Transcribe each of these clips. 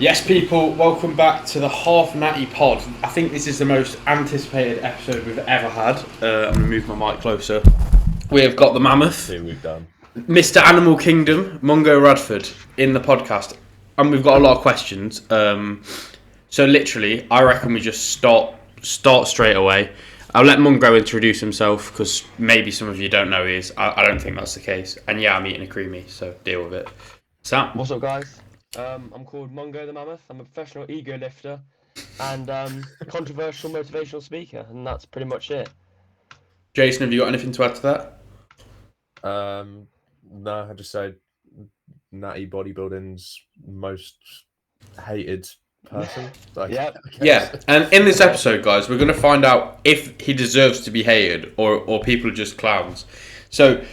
Yes, people, welcome back to the Half Natty Pod. I think this is the most anticipated episode we've ever had. I'm going to move my mic closer. We have got the Mammoth, See what we've done. Mr. Animal Kingdom, Mungo Radford, in the podcast. And we've got a lot of questions. So literally, I reckon we just start straight away. I'll let Mungo introduce himself, because maybe some of you don't know he is. I don't think that's the case. And yeah, I'm eating a creamy, so deal with it. Sam? What's up, guys? I'm called Mungo the Mammoth. I'm a professional ego lifter and controversial motivational speaker, and that's pretty much it. Jason, have you got anything to add to that? No, I just said Natty bodybuilding's most hated person. Yeah, and in this episode, guys, we're going to find out if he deserves to be hated or people are just clowns. So,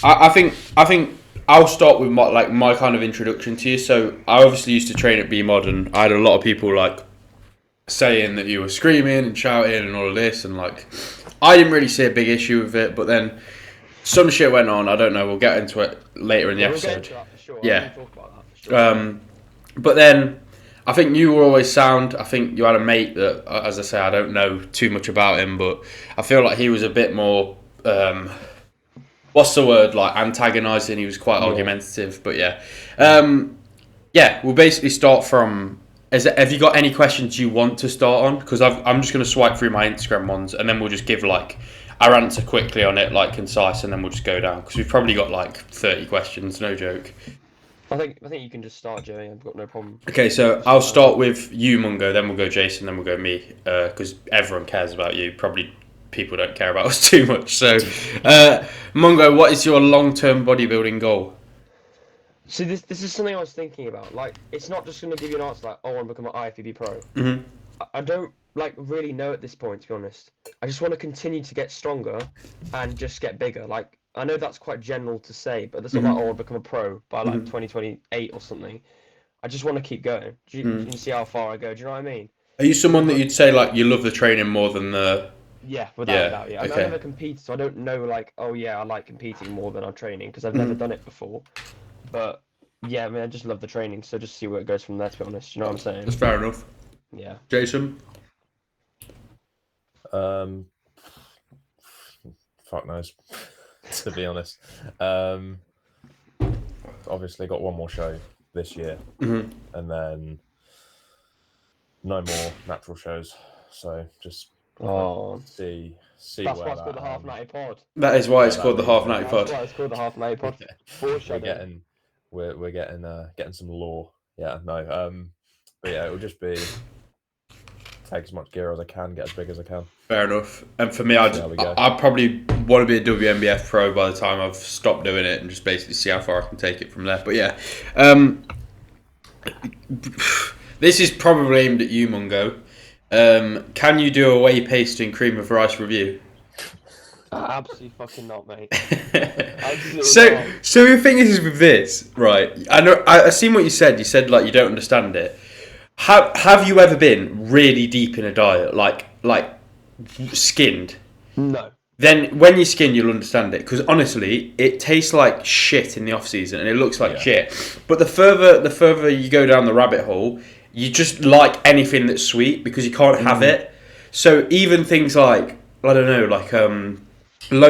I think I'll start with my kind of introduction to you. So, I obviously used to train at B Modern. I had a lot of people saying that you were screaming and shouting and all of this, and I didn't really see a big issue with it. But then some shit went on. I don't know. We'll get into it later in the episode. We'll get into that for sure. Yeah. We'll talk about that for sure. But then I think you were always sound. I think you had a mate that, as I say, I don't know too much about him, but I feel like he was a bit more, what's the word, antagonising. He was quite argumentative, but yeah. We'll basically start from, have you got any questions you want to start on? Because I'm just going to swipe through my Instagram ones, and then we'll just give our answer quickly on it, concise, and then we'll just go down. Because we've probably got 30 questions, no joke. I think you can just start, Joey. I've got no problem. Okay, so I'll start with you, Mungo, then we'll go Jason, then we'll go me, because everyone cares about you. Probably people don't care about us too much. So, Mungo, what is your long-term bodybuilding goal? See, this is something I was thinking about. It's not just going to give you an answer I want to become an IFBB pro. Mm-hmm. I don't really know at this point, to be honest. I just want to continue to get stronger and just get bigger. I know that's quite general to say, but that's not I want to become a pro by 2028 or something. I just want to keep going. You can see how far I go. Do you know what I mean? Are you someone that you'd say you love the training more than the? Yeah, without a doubt. Yeah, okay. I never competed, so I don't know. I like competing more than I'm training because I've never done it before. But yeah, I just love the training. So just see where it goes from there. To be honest, you know what I'm saying? That's fair enough. Yeah. Jason. Fuck knows. To be honest, obviously got one more show this year, and then no more natural shows. So just see. That's why it's called the Half Natty Pod. That is why it's called the Half Natty Pod. That's why it's called the Half Natty Pod. We're getting some lore. Yeah, no. But yeah, it'll just be take as much gear as I can, get as big as I can. Fair enough. And for me, I probably want to be a WNBF pro by the time I've stopped doing it and just basically see how far I can take it from there. But yeah, this is probably aimed at you, Mungo. Can you do a whey paste and cream of rice review? Absolutely fucking not, mate. So the thing is with this, right? I know I seen what you said. You said you don't understand it. Have you ever been really deep in a diet, like skinned? No. Then when you skin, you'll understand it. Because honestly, it tastes like shit in the off season, and it looks like shit. But the further you go down the rabbit hole, you just like anything that's sweet because you can't have it. So even things low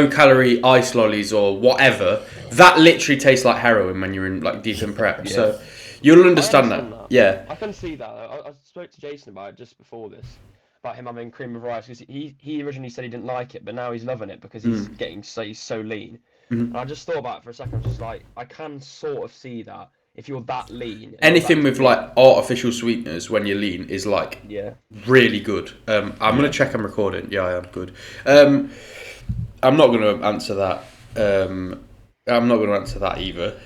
calorie ice lollies or whatever, that literally tastes like heroin when you're in deep in prep. Yeah. So you'll understand that. Yeah. I can see that. I spoke to Jason about it just before this, about him having cream of rice, because he originally said he didn't like it, but now he's loving it because he's he's so lean. And I just thought about it for a second. I'm just I can sort of see that if you're that lean. Anything with artificial sweeteners when you're lean is really good. I'm gonna check I'm recording. Yeah, I am good. I'm not gonna answer that. I'm not gonna answer that either.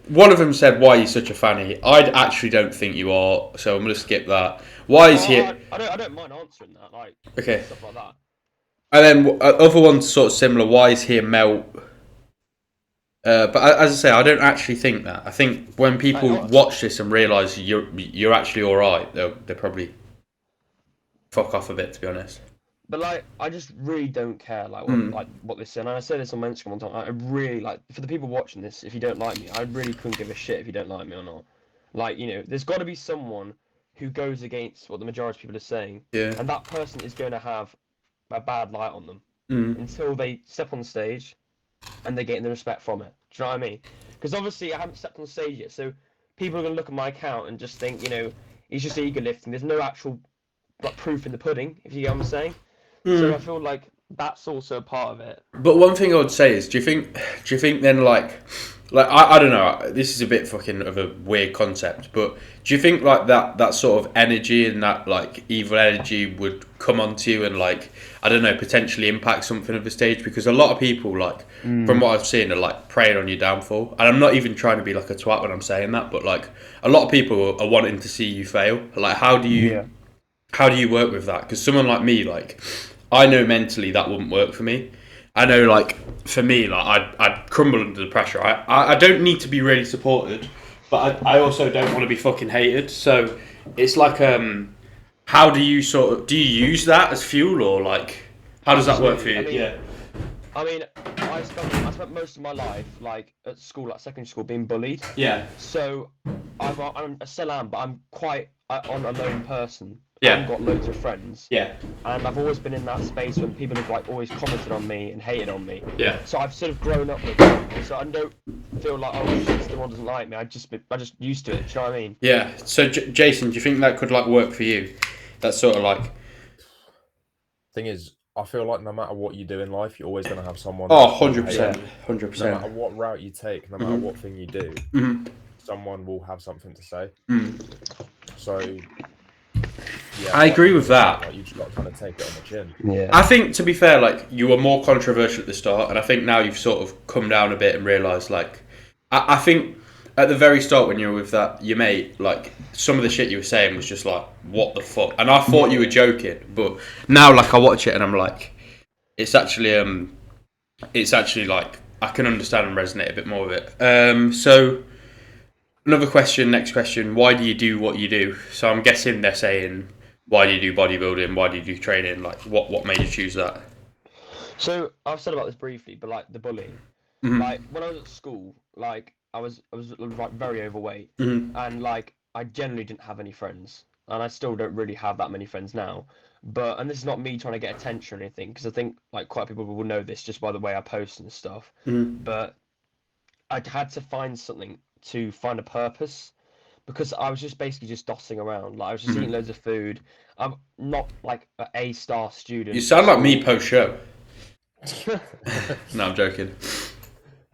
One of them said, "Why are you such a fanny?" I actually don't think you are, so I'm gonna skip that. Why is he? I don't mind answering that. Okay. Stuff like that. And then other ones sort of similar. Why is he a melt? But as I say, I don't actually think that. I think when people watch this and realise you're actually all right, they'll probably fuck off a bit, to be honest. But I just really don't care what they say. And I said this on my Instagram one time. I really for the people watching this. If you don't like me, I really couldn't give a shit if you don't like me or not. Like, there's got to be someone who goes against what the majority of people are saying, Yeah. and that person is going to have a bad light on them Mm. until they step on the stage and they gain the respect from it. Do you know what I mean? Because obviously I haven't stepped on stage yet, so people are going to look at my account and just think, he's just ego lifting. There's no actual proof in the pudding, if you get what I'm saying. So I feel like that's also a part of it. But one thing I would say is, do you think then like I don't know, this is a bit fucking of a weird concept, but do you think like that sort of energy and that like evil energy would come onto you and like, I don't know, potentially impact something of the stage? Because a lot of people, like from what I've seen, are like preying on your downfall. And I'm not even trying to be like a twat when I'm saying that, but like a lot of people are wanting to see you fail. Like how do you work with that? Because someone like me, like I know mentally that wouldn't work for me. I know, like, for me, like, I'd crumble under the pressure. I don't need to be really supported, but I also don't want to be fucking hated. So it's like, how do you do you use that as fuel, or like, how does that work for you? I mean, I spent most of my life, like, at school, like secondary school, being bullied. Yeah. So I still am, but I'm quite on a lone person. Yeah. I haven't got loads of friends. Yeah. And I've always been in that space when people have like always commented on me and hated on me. Yeah. So I've sort of grown up with it. So I don't feel like, oh shit, someone doesn't like me. I just used to it. Do you know what I mean? Yeah. So Jason, do you think that could like work for you? That's sort of like. Thing is, I feel like no matter what you do in life, you're always going to have someone. Oh, 100%. 100%. No matter what route you take, no matter what thing you do, someone will have something to say. So, yeah, I agree with that. Like, you just got to kind of take it on the chin. Yeah. I think, to be fair, like, you were more controversial at the start, and I think now you've sort of come down a bit and realised, like, I think at the very start when you were with your mate, like, some of the shit you were saying was just like, what the fuck? And I thought you were joking, but now, like, I watch it and I'm like, it's actually like, I can understand and resonate a bit more with it. So, next question, why do you do what you do? So I'm guessing they're saying, why do you do bodybuilding? Why do you do training? Like, what made you choose that? So I've said about this briefly, but like the bullying, like when I was at school, like I was like very overweight, and like I generally didn't have any friends, and I still don't really have that many friends now. And this is not me trying to get attention or anything, because I think like quite a few people will know this just by the way I post and stuff. But I had to find something to find a purpose, because I was just basically just dossing around. Like I was just eating loads of food. I'm not like an A-star student. You sound like me post-show. No, I'm joking.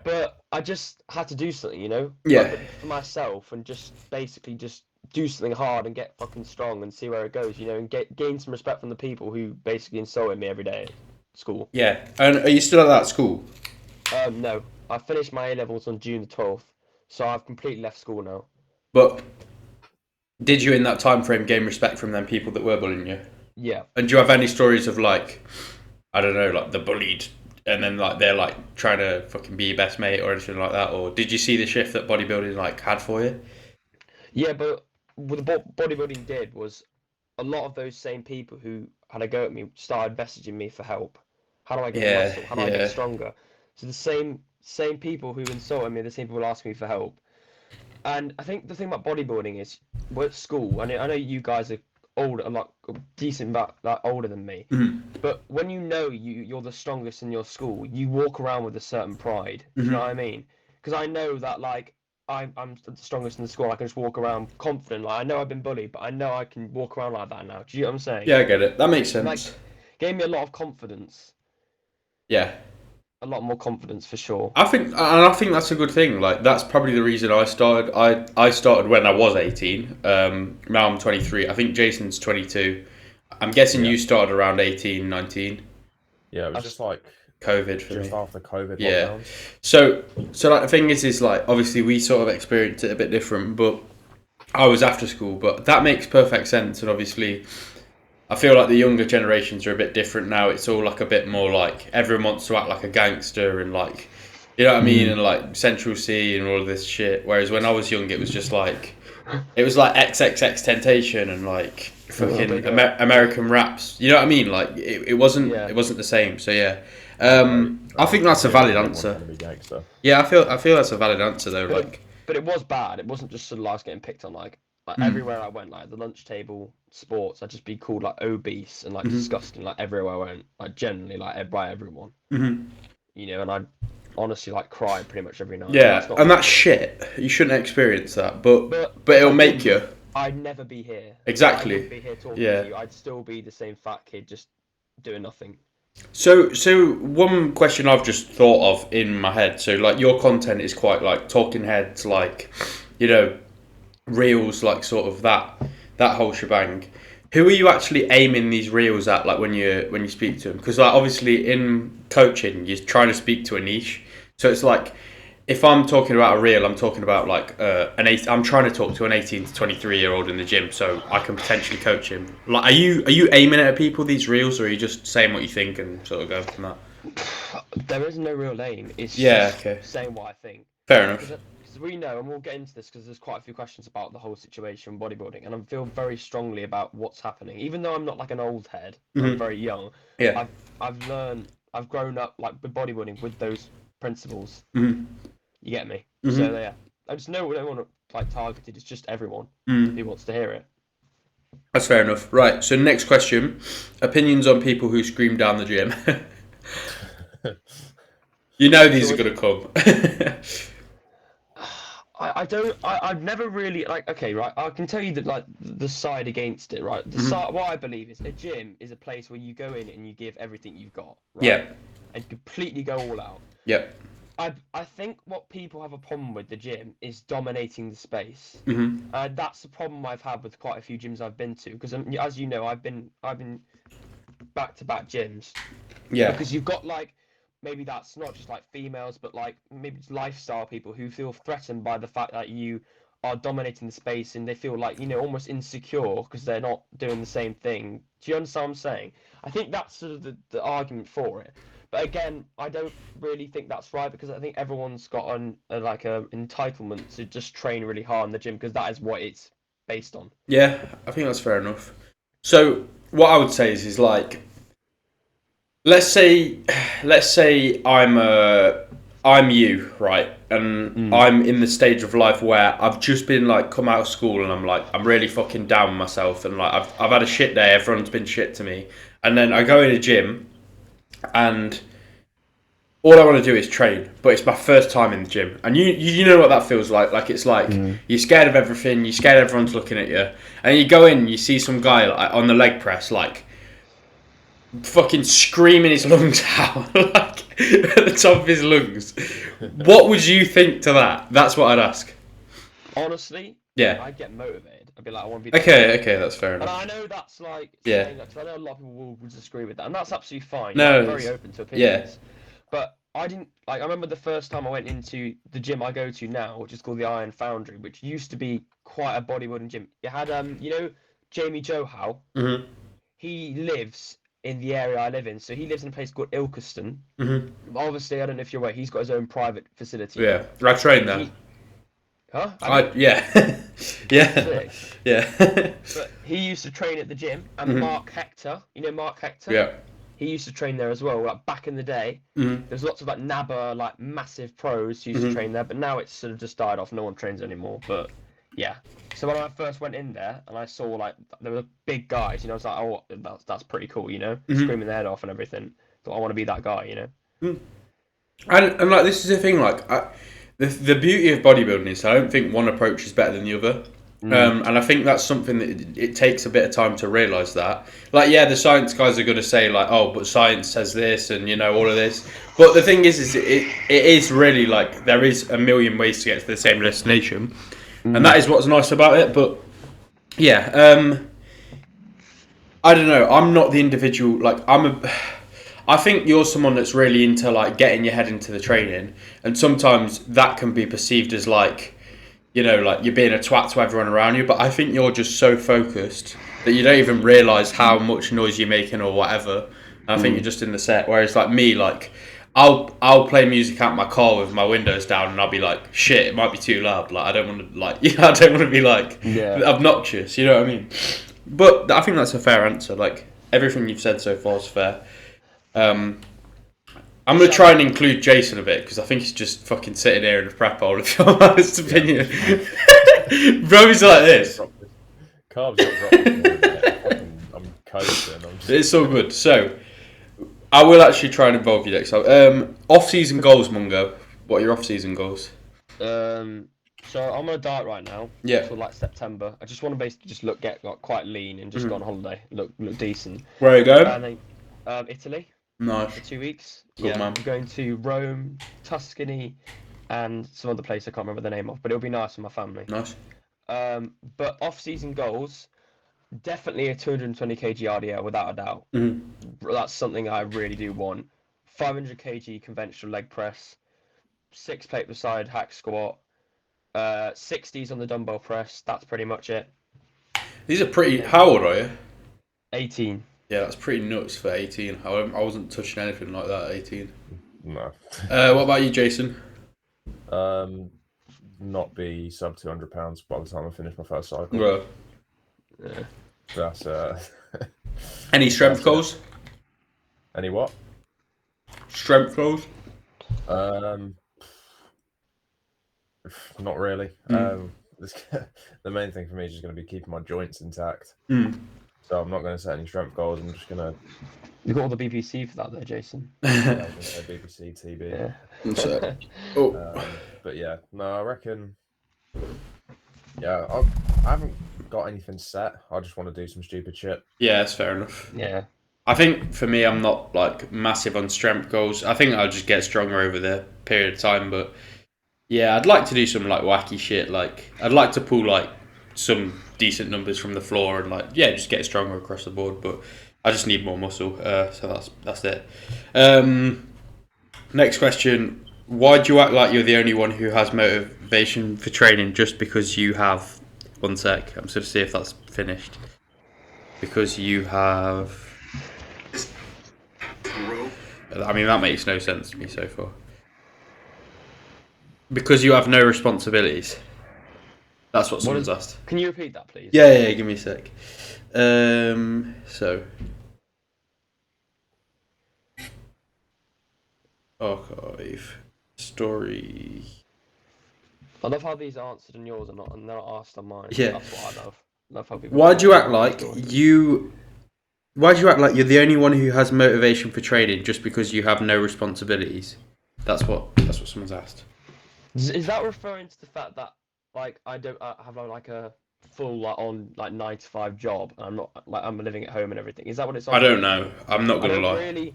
But I just had to do something, Yeah. like, for myself, and just basically just do something hard and get fucking strong and see where it goes, and gain some respect from the people who basically insulted me every day at school. Yeah. And are you still at that school? No. I finished my A-levels on June the 12th, so I've completely left school now. But did you in that time frame gain respect from them people that were bullying you? Yeah. And do you have any stories of like, I don't know, like the bullied, and then like they're like trying to fucking be your best mate or anything like that? Or did you see the shift that bodybuilding like had for you? Yeah, but what the bodybuilding did was a lot of those same people who had a go at me started messaging me for help. How do I get muscle? How do I get stronger? So the same people who insulted me, the same people asking me for help. And I think the thing about bodybuilding is, we're at school, and I know you guys are older, like decent but like older than me. But when you're the strongest in your school, you walk around with a certain pride. Do you know what I mean? Because I know that like I'm the strongest in the school. I can just walk around confident. Like I know I've been bullied, but I know I can walk around like that now. Do you know what I'm saying? Yeah, I get it. That makes sense. Like, gave me a lot of confidence. Yeah. A lot more confidence for sure. I think that's a good thing. Like that's probably the reason I started. I started when I was 18. Now I'm 23. I think Jason's 22. I'm guessing you started around 18, 19. Yeah, it was just like COVID for just me. after COVID Yeah. lockdowns. So like the thing is like obviously we sort of experienced it a bit different, but I was after school. But that makes perfect sense, and obviously I feel like the younger generations are a bit different now. It's all like a bit more like everyone wants to act like a gangster and like, you know what I mean? And like Central C and all of this shit. Whereas when I was young, it was just like, it was like XXX Temptation and like fucking American raps. You know what I mean? Like it wasn't the same. So yeah, I think that's a valid answer. Yeah, I feel that's a valid answer though. Like But it was bad. It wasn't just sort of like I was getting picked on like everywhere I went, like the lunch table, sports, I'd just be called like obese and like disgusting, like everywhere I went, like generally like by everyone. You know, and I'd honestly like cry pretty much every night. Yeah, and that's shit. You shouldn't experience that, but it'll make you. I'd never be here. Exactly. I wouldn't be here talking to you. I'd still be the same fat kid, just doing nothing. So one question I've just thought of in my head. So like your content is quite like talking heads, like, you know, reels, like sort of that whole shebang. Who are you actually aiming these reels at, like when you speak to them? Because like obviously in coaching you're trying to speak to a niche, so it's like if I'm talking about a reel, I'm talking about like I'm trying to talk to an 18 to 23-year-old in the gym, so I can potentially coach him. Like, are you aiming at people these reels, or are you just saying what you think and sort of going from that? There is no real aim. It's just saying what I think. Fair enough. Because we know, and we'll get into this because there's quite a few questions about the whole situation with bodybuilding, and I feel very strongly about what's happening. Even though I'm not like an old head, I'm very young. Yeah. I've grown up like with bodybuilding with those principles. You get me? Mm-hmm. So yeah, I just know we don't want to like targeted. It's just everyone who wants to hear it. That's fair enough. Right. So next question: opinions on people who scream down the gym. You know these are gonna come. I've never really like. Okay, right. I can tell you that like the side against it, right. The side. What I believe is a gym is a place where you go in and you give everything you've got. Right? Yeah. And completely go all out. Yeah. I think what people have a problem with the gym is dominating the space. Mm-hmm. That's the problem I've had with quite a few gyms I've been to, because as you know, I've been back-to-back gyms. Yeah. Because you've got like maybe that's not just like females, but like maybe it's lifestyle people who feel threatened by the fact that you are dominating the space, and they feel like, you know, almost insecure because they're not doing the same thing. Do you understand what I'm saying? I think that's sort of the argument for it. But again, I don't really think that's right, because I think everyone's got an entitlement to just train really hard in the gym, because that is what it's based on. Yeah, I think that's fair enough. So what I would say is like, let's say I'm you, right? And I'm in the stage of life where I've just been like come out of school, and I'm really fucking down with myself, and like I've had a shit day, everyone's been shit to me. And then I go in a gym, and all I want to do is train, but it's my first time in the gym, and you know what that feels like. Like it's like you're scared of everything, you're scared everyone's looking at you, and you go in, and you see some guy like on the leg press, like fucking screaming his lungs out, like at the top of his lungs. What would you think to that? That's what I'd ask. Honestly, yeah, I'd get motivated. I'd be like, I want to be. Okay, that's fair enough. And I know that's like saying that, because I know a lot of people will disagree with that, and that's absolutely fine. No, I'm very open to opinions. Yeah. But I didn't like. I remember the first time I went into the gym I go to now, which is called the Iron Foundry, which used to be quite a bodybuilding gym. You had you know, Jamie Johal. Mm-hmm. He lives in the area I live in, so he lives in a place called Ilkeston. Mm-hmm. Obviously, I don't know if you're aware, he's got his own private facility. Yeah, I train there. Yeah. Yeah. But he used to train at the gym, and Mark Hector, you know Mark Hector? Yeah. He used to train there as well. Like back in the day, there's lots of like NABBA, like massive pros who used to train there, but now it's sort of just died off. No one trains anymore. But yeah. So when I first went in there and I saw like there were big guys, you know, I was like, oh, that's pretty cool, you know, screaming their head off and everything. Thought I want to be that guy, you know. And like this is the thing, like the beauty of bodybuilding is I don't think one approach is better than the other. And I think that's something that it takes a bit of time to realise that. Like, yeah, the science guys are going to say, like, oh, but science says this and, you know, all of this. But the thing is it is really, like, there is a million ways to get to the same destination. And that is what's nice about it. But, yeah, I don't know. I'm not the individual, like, I think you're someone that's really into, like, getting your head into the training. And sometimes that can be perceived as, like, you know, like you're being a twat to everyone around you, but I think you're just so focused that you don't even realise how much noise you're making or whatever. And I think you're just in the set. Whereas like me, like I'll play music out my car with my windows down, and I'll be like, shit, it might be too loud. Like I don't want to like, I don't want to be like obnoxious. You know what I mean? But I think that's a fair answer. Like everything you've said so far is fair. I'm going to try and include Jason a bit because I think he's just fucking sitting here in a prep hole, if you're my honest opinion. Bro's like this. Carbs got dropped. I'm coasting. It's all good. So, I will actually try and involve you next time. Off-season goals, Mungo. What are your off-season goals? So I'm on a diet right now. Yeah. Until like September. I just want to basically just get like quite lean and just go on holiday, look decent. Where are you going? And then, Italy. Nice. For 2 weeks. Good, man. I'm going to Rome, Tuscany, and some other place I can't remember the name of, but it'll be nice with my family. Nice. But off-season goals, definitely a 220 kg RDL without a doubt. That's something I really do want. 500 kg conventional leg press, 6 plate per side hack squat, 60s on the dumbbell press. That's pretty much it. These are pretty. How old are you? 18. Yeah, that's pretty nuts for 18. I wasn't touching anything like that at 18. No. What about you, Jason? Not be sub 200 pounds by the time I finish my first cycle. Well, Yeah. That's any strength goals? Any what? Strength goals? Not really. The main thing for me is just going to be keeping my joints intact. So I'm not going to set any strength goals. I'm just going to. You got all the BBC for that, though, Jason. Yeah, I was going to say BBC, TB. Yeah. But yeah, no, I reckon. Yeah, I haven't got anything set. I just want to do some stupid shit. Yeah, that's fair enough. Yeah. I think for me, I'm not like massive on strength goals. I think I'll just get stronger over the period of time. But yeah, I'd like to do some like wacky shit. Like I'd like to pull like some decent numbers from the floor and like just get stronger across the board. But I just need more muscle. So that's it. Next question. Why do you act like you're the only one who has motivation for training just because you have... One sec, I'm just going to see if that's finished. Because you have... I mean, that makes no sense to me so far. Because you have no responsibilities. That's what someone's asked. Can you repeat that, please? Yeah, give me a sec. So... Archive... Story. I love how these are answered in yours and they're not asked on mine. Yeah. That's what I love. Love how people. Why do you act like you? Why do you act like you're the only one who has motivation for training just because you have no responsibilities? That's what someone's asked. Is that referring to the fact that like I don't have like a full like on like 9 to 5 job and I'm not like I'm living at home and everything? Is that what it's? I don't know. I'm not gonna lie. Really,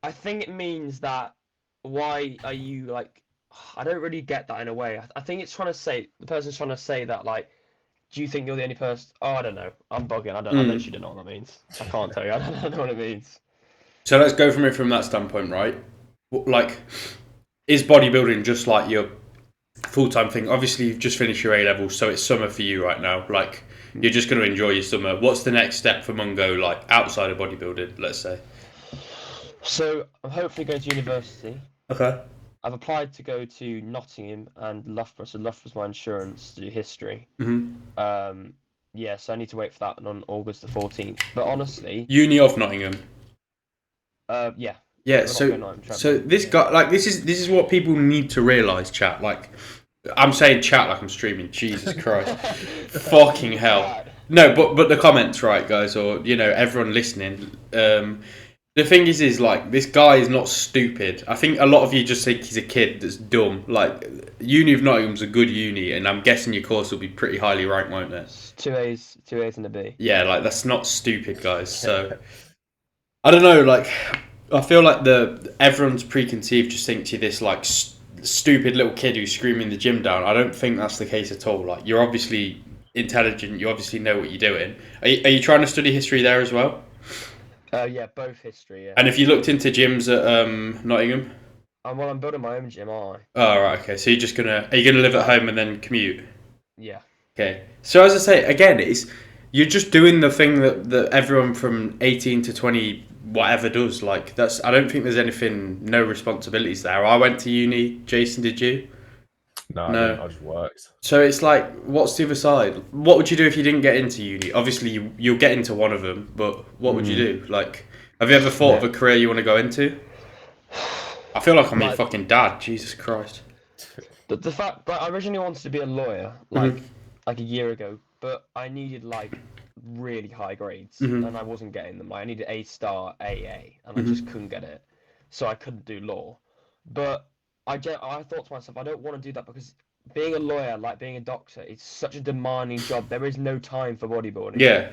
I think it means that. Why are you like? I don't really get that in a way. I think it's trying to say the person's trying to say that like, do you think you're the only person? Oh, I don't know. I'm bugging. I literally don't know what that means. I can't tell you. I don't know what it means. So let's go from it from that standpoint, right? Like, is bodybuilding just like your full-time thing? Obviously, you've just finished your A-levels, so it's summer for you right now. Like, you're just going to enjoy your summer. What's the next step for Mungo, like outside of bodybuilding? Let's say. So I'm hopefully going to university. Okay. I've applied to go to Nottingham and Loughborough. So Loughborough's my insurance to do history. Yeah, so I need to wait for that on August the 14th. But honestly, Uni of Nottingham. Yeah. Yeah. So this guy, like, this is what people need to realise, chat. Like, I'm saying chat like I'm streaming. Jesus Christ, fucking hell. No, but the comments, right, guys, or everyone listening. The thing is like, this guy is not stupid. I think a lot of you just think he's a kid that's dumb. Like, Uni of Nottingham's a good uni, and I'm guessing your course will be pretty highly ranked, won't it? 2 A's and a B. Yeah, like, that's not stupid, guys. So, I don't know, like, I feel like everyone's preconceived just thinks you're this, like, stupid little kid who's screaming the gym down. I don't think that's the case at all. Like, you're obviously intelligent, you obviously know what you're doing. Are you trying to study history there as well? Yeah, both history, yeah. And if you looked into gyms at Nottingham? Well, I'm building my own gym, aren't I? Oh, right, okay. So are you going to live at home and then commute? Yeah. Okay. So as I say, again, you're just doing the thing that everyone from 18 to 20 whatever does. Like, I don't think there's no responsibilities there. I went to uni. Jason, did you? No. I just worked. So it's like, what's the other side? What would you do if you didn't get into uni? Obviously, you'll get into one of them, but what would you do? Like, have you ever thought of a career you want to go into? I feel like I'm your Like- fucking dad. Jesus Christ. The fact that I originally wanted to be a lawyer, like a year ago, but I needed like really high grades, and I wasn't getting them. Like, I needed A star, AA, and I just couldn't get it, so I couldn't do law. But I thought to myself, I don't want to do that because being a lawyer, like being a doctor, it's such a demanding job. There is no time for bodybuilding. Yeah.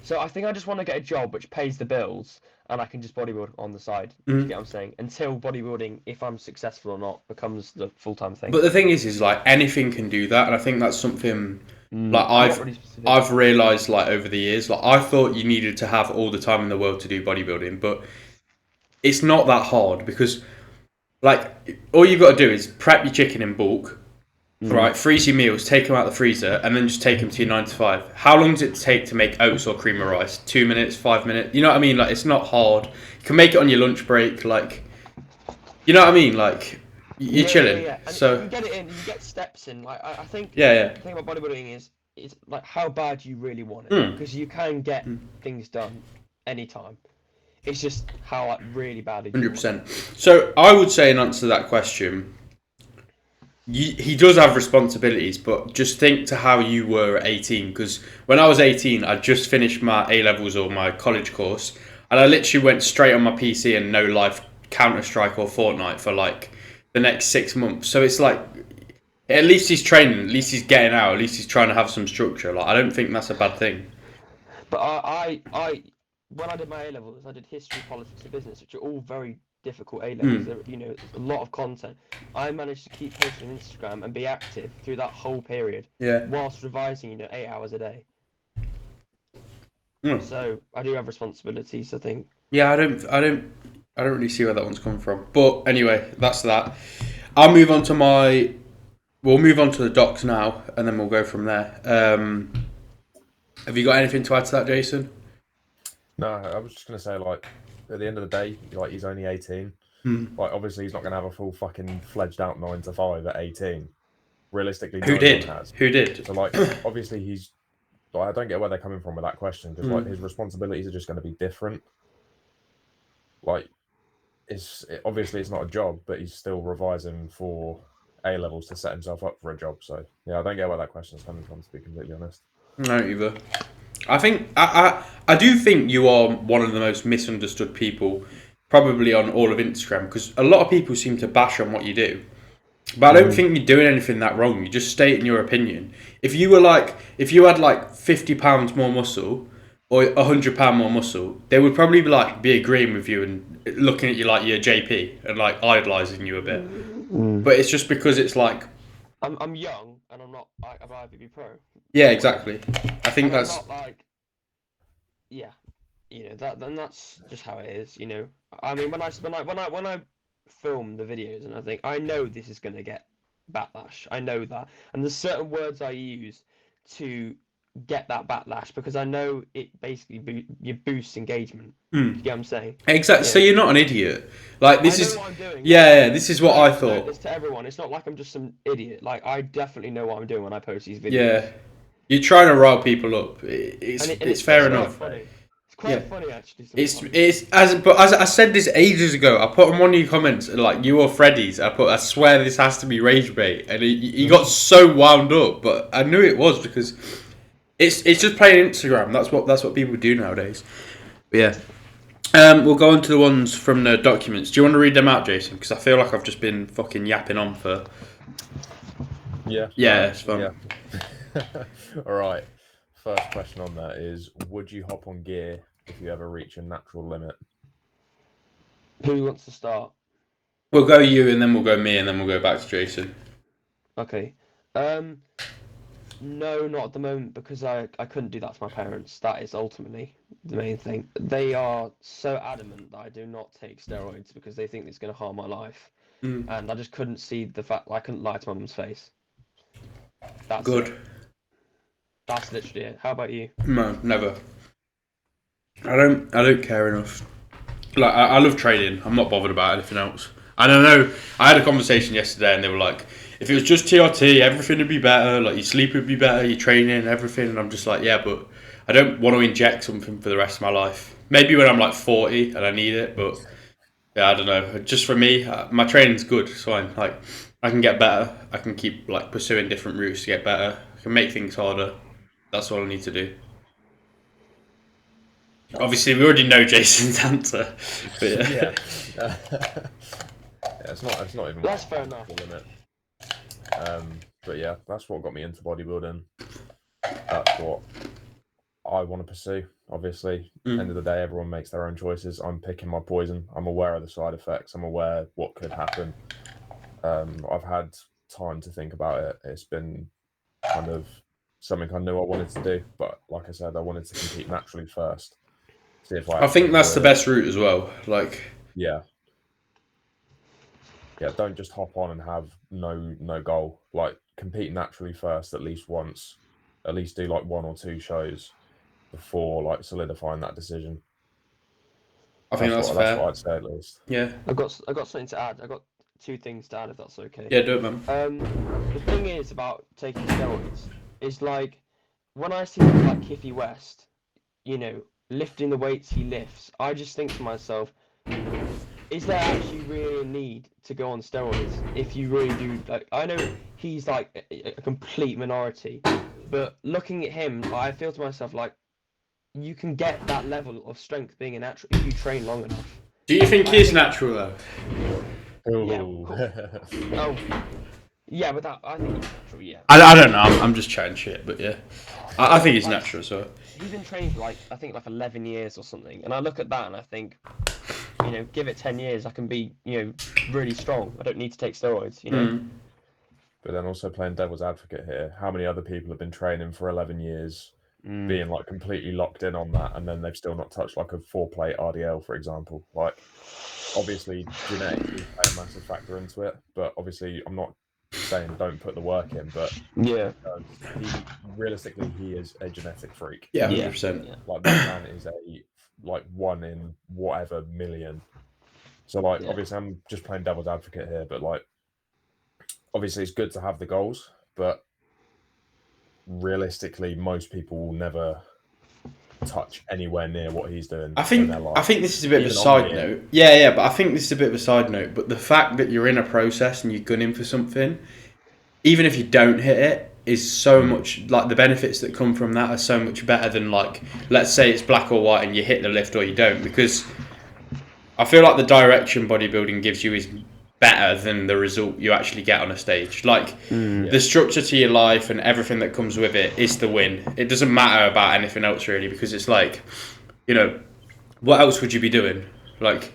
So I think I just want to get a job which pays the bills, and I can just bodybuild on the side. Do you get what I'm saying? Until bodybuilding, if I'm successful or not, becomes the full-time thing. But the thing is like anything can do that, and I think that's something like I'm not really specific. I've realised like over the years. Like I thought you needed to have all the time in the world to do bodybuilding, but it's not that hard because like all you've got to do is prep your chicken in bulk, right? Freeze your meals, take them out of the freezer, and then just take them to your 9 to 5. How long does it take to make oats or cream of rice? 2 minutes, 5 minutes? You know what I mean? Like it's not hard. You can make it on your lunch break. Like, you know what I mean? Like you're chilling. Yeah. And So you can get it in. You get steps in. Like I think. yeah. The thing about bodybuilding is like how bad you really want it, because you can get things done anytime. It's just how like really badly. 100%. So I would say in answer to that question, he does have responsibilities, but just think to how you were at 18. Because when I was 18, I just finished my A-levels or my college course, and I literally went straight on my PC and no life Counter-Strike or Fortnite for like the next 6 months. So it's like, at least he's training, at least he's getting out, at least he's trying to have some structure. Like I don't think that's a bad thing. But I when I did my A-levels, I did history, politics, and business, which are all very difficult A-levels. You know, it's a lot of content. I managed to keep posting on Instagram and be active through that whole period, whilst revising, 8 hours a day. So I do have responsibilities, I think. Yeah, I don't really see where that one's coming from. But anyway, that's that. We'll move on to the docs now, and then we'll go from there. Have you got anything to add to that, Jason? No, I was just gonna say, like, at the end of the day, like, he's only 18. Like, obviously, he's not gonna have a full fucking fledged out 9 to 5 at 18. Realistically, Who no did? one has. Who did? So, like, obviously, he's. Like, I don't get where they're coming from with that question, because like his responsibilities are just going to be different. Like, obviously it's not a job, but he's still revising for A-levels to set himself up for a job. So yeah, I don't get where that question's coming from, to be completely honest. No, either. I think I do think you are one of the most misunderstood people, probably on all of Instagram, because a lot of people seem to bash on what you do. But I don't think you're doing anything that wrong. You're just stating your opinion. If you had like 50 pounds more muscle or 100 pound more muscle, they would probably be agreeing with you and looking at you like you're JP and like idolizing you a bit. But it's just because it's like I'm young and I'm not like an IFBB pro. Yeah, exactly. I think And that's I'm not like, yeah, then that's just how it is. I mean, when I film the videos and I think I know this is going to get backlash. I know that, and there's certain words I use to get that backlash because I know it basically you boosts engagement. You get what I'm saying? exactly. Yeah. So you're not an idiot. Like this I know is what I'm doing. yeah. This is what I Note thought. this to everyone. It's not like I'm just some idiot. Like I definitely know what I'm doing when I post these videos. Yeah, you're trying to rile people up. It's fair quite enough. funny. It's quite funny actually. It's as I said this ages ago. I put on one of your comments like you or Freddy's. I swear this has to be rage bait, and he got so wound up. But I knew it was because it's just playing Instagram. That's what people do nowadays. But yeah. We'll go on to the ones from the documents. Do you want to read them out, Jason? Because I feel like I've just been fucking yapping on for. Yeah. Yeah, it's fun. Yeah. All right. First question on that is: would you hop on gear if you ever reach a natural limit? Who wants to start? We'll go you, and then we'll go me, and then we'll go back to Jason. Okay. No, not at the moment because I couldn't do that to my parents. That is ultimately the main thing. They are so adamant that I do not take steroids because they think it's going to harm my life. And I just couldn't see the fact I couldn't lie to my mum's face. That's Good. it. That's literally it. How about you? No, never. I don't care enough. Like I love training. I'm not bothered about anything else. I don't know. I had a conversation yesterday, and they were like, "If it was just TRT, everything would be better. Like your sleep would be better, your training, everything." And I'm just like, "Yeah, but I don't want to inject something for the rest of my life. Maybe when I'm like 40 and I need it, but Yeah, I don't know. Just for me, my training's good, so I'm like, I can get better. I can keep like pursuing different routes to get better. I can make things harder. That's all I need to do. Obviously, we already know Jason's answer, but yeah. Yeah. It's not even. That's fair enough. Isn't it? But yeah, that's what got me into bodybuilding. That's what I want to pursue. Obviously, end of the day, everyone makes their own choices. I'm picking my poison. I'm aware of the side effects. I'm aware what could happen. I've had time to think about it. It's been kind of something I knew I wanted to do, but like I said, I wanted to compete naturally first. See if I think that's the best route as well. Like, yeah, don't just hop on and have no goal. Like, compete naturally first, at least once. At least do like 1 or 2 shows before like solidifying that decision. I think that's fair. That's what I'd say at least. Yeah. I got something to add. I got 2 things to add, if that's okay. Yeah, do it, man. The thing is about taking steroids is like when I see people like Kiffy West, you know, lifting the weights he lifts, I just think to myself, is there actually really a need to go on steroids if you really do? Like, I know he's like a complete minority, but looking at him, I feel to myself like you can get that level of strength being a natural if you train long enough. Do you think he's natural though? Yeah. Oh, yeah, but that I think he's natural. Yeah. I don't know. I'm just chatting shit, but yeah, I think he's natural. So he's been training for like I think like 11 years or something, and I look at that and I think, you know, give it 10 years, I can be, you know, really strong. I don't need to take steroids, you know. But then also playing devil's advocate here, how many other people have been training for 11 years, being like completely locked in on that, and then they've still not touched like a 4-plate RDL, for example? Like, obviously genetics do play a massive factor into it, but obviously I'm not saying don't put the work in, but Yeah. Realistically he is a genetic freak. yeah, 100%. Like, that man is a like 1 in whatever million. So like, obviously I'm just playing devil's advocate here, but like, obviously it's good to have the goals, but realistically most people will never touch anywhere near what he's doing. I think this is a bit of a side note. Yeah, but I think this is a bit of a side note. But the fact that you're in a process and you're gunning for something, even if you don't hit it, is so much like the benefits that come from that are so much better than like, let's say it's black or white and you hit the lift or you don't, because I feel like the direction bodybuilding gives you is better than the result you actually get on a stage. Like, the structure to your life and everything that comes with it is the win. It doesn't matter about anything else really, because it's like, you know, what else would you be doing? Like,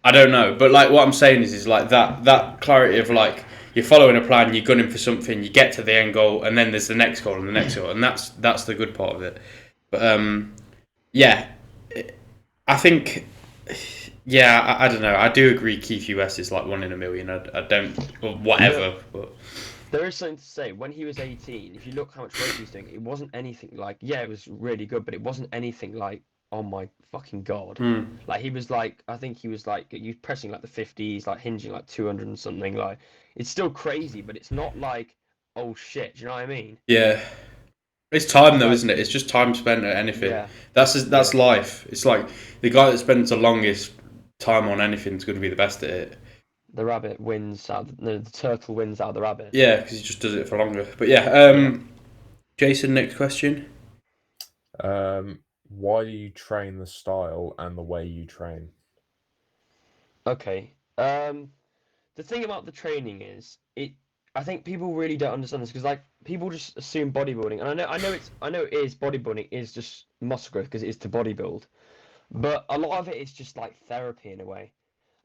I don't know, but like what I'm saying is like that clarity of like, you're following a plan, you're gunning for something, you get to the end goal, and then there's the next goal and the next goal, and that's the good part of it. But yeah, I think, yeah, I don't know. I do agree. Keith US is like 1 in a million. I don't, or whatever. But there is something to say. When he was 18, if you look how much weight he was doing, it wasn't anything like, yeah, it was really good, but it wasn't anything like, oh my fucking god. Like, he was like, I think he was like, you pressing like the 50s, like hinging like 200 and something. Like, it's still crazy, but it's not like, oh shit. Do you know what I mean? yeah, it's time though, isn't it? It's just time spent at anything. Yeah. That's life. It's like the guy that spends the longest time on anything is going to be the best at it. The rabbit wins out. The turtle wins out of the rabbit. Yeah, because he just does it for longer. But yeah, Jason, next question. Why do you train the style and the way you train? Okay. The thing about the training is I think people really don't understand this because like people just assume bodybuilding, and I know it is bodybuilding is just muscle growth because it is to bodybuild, but a lot of it is just like therapy in a way.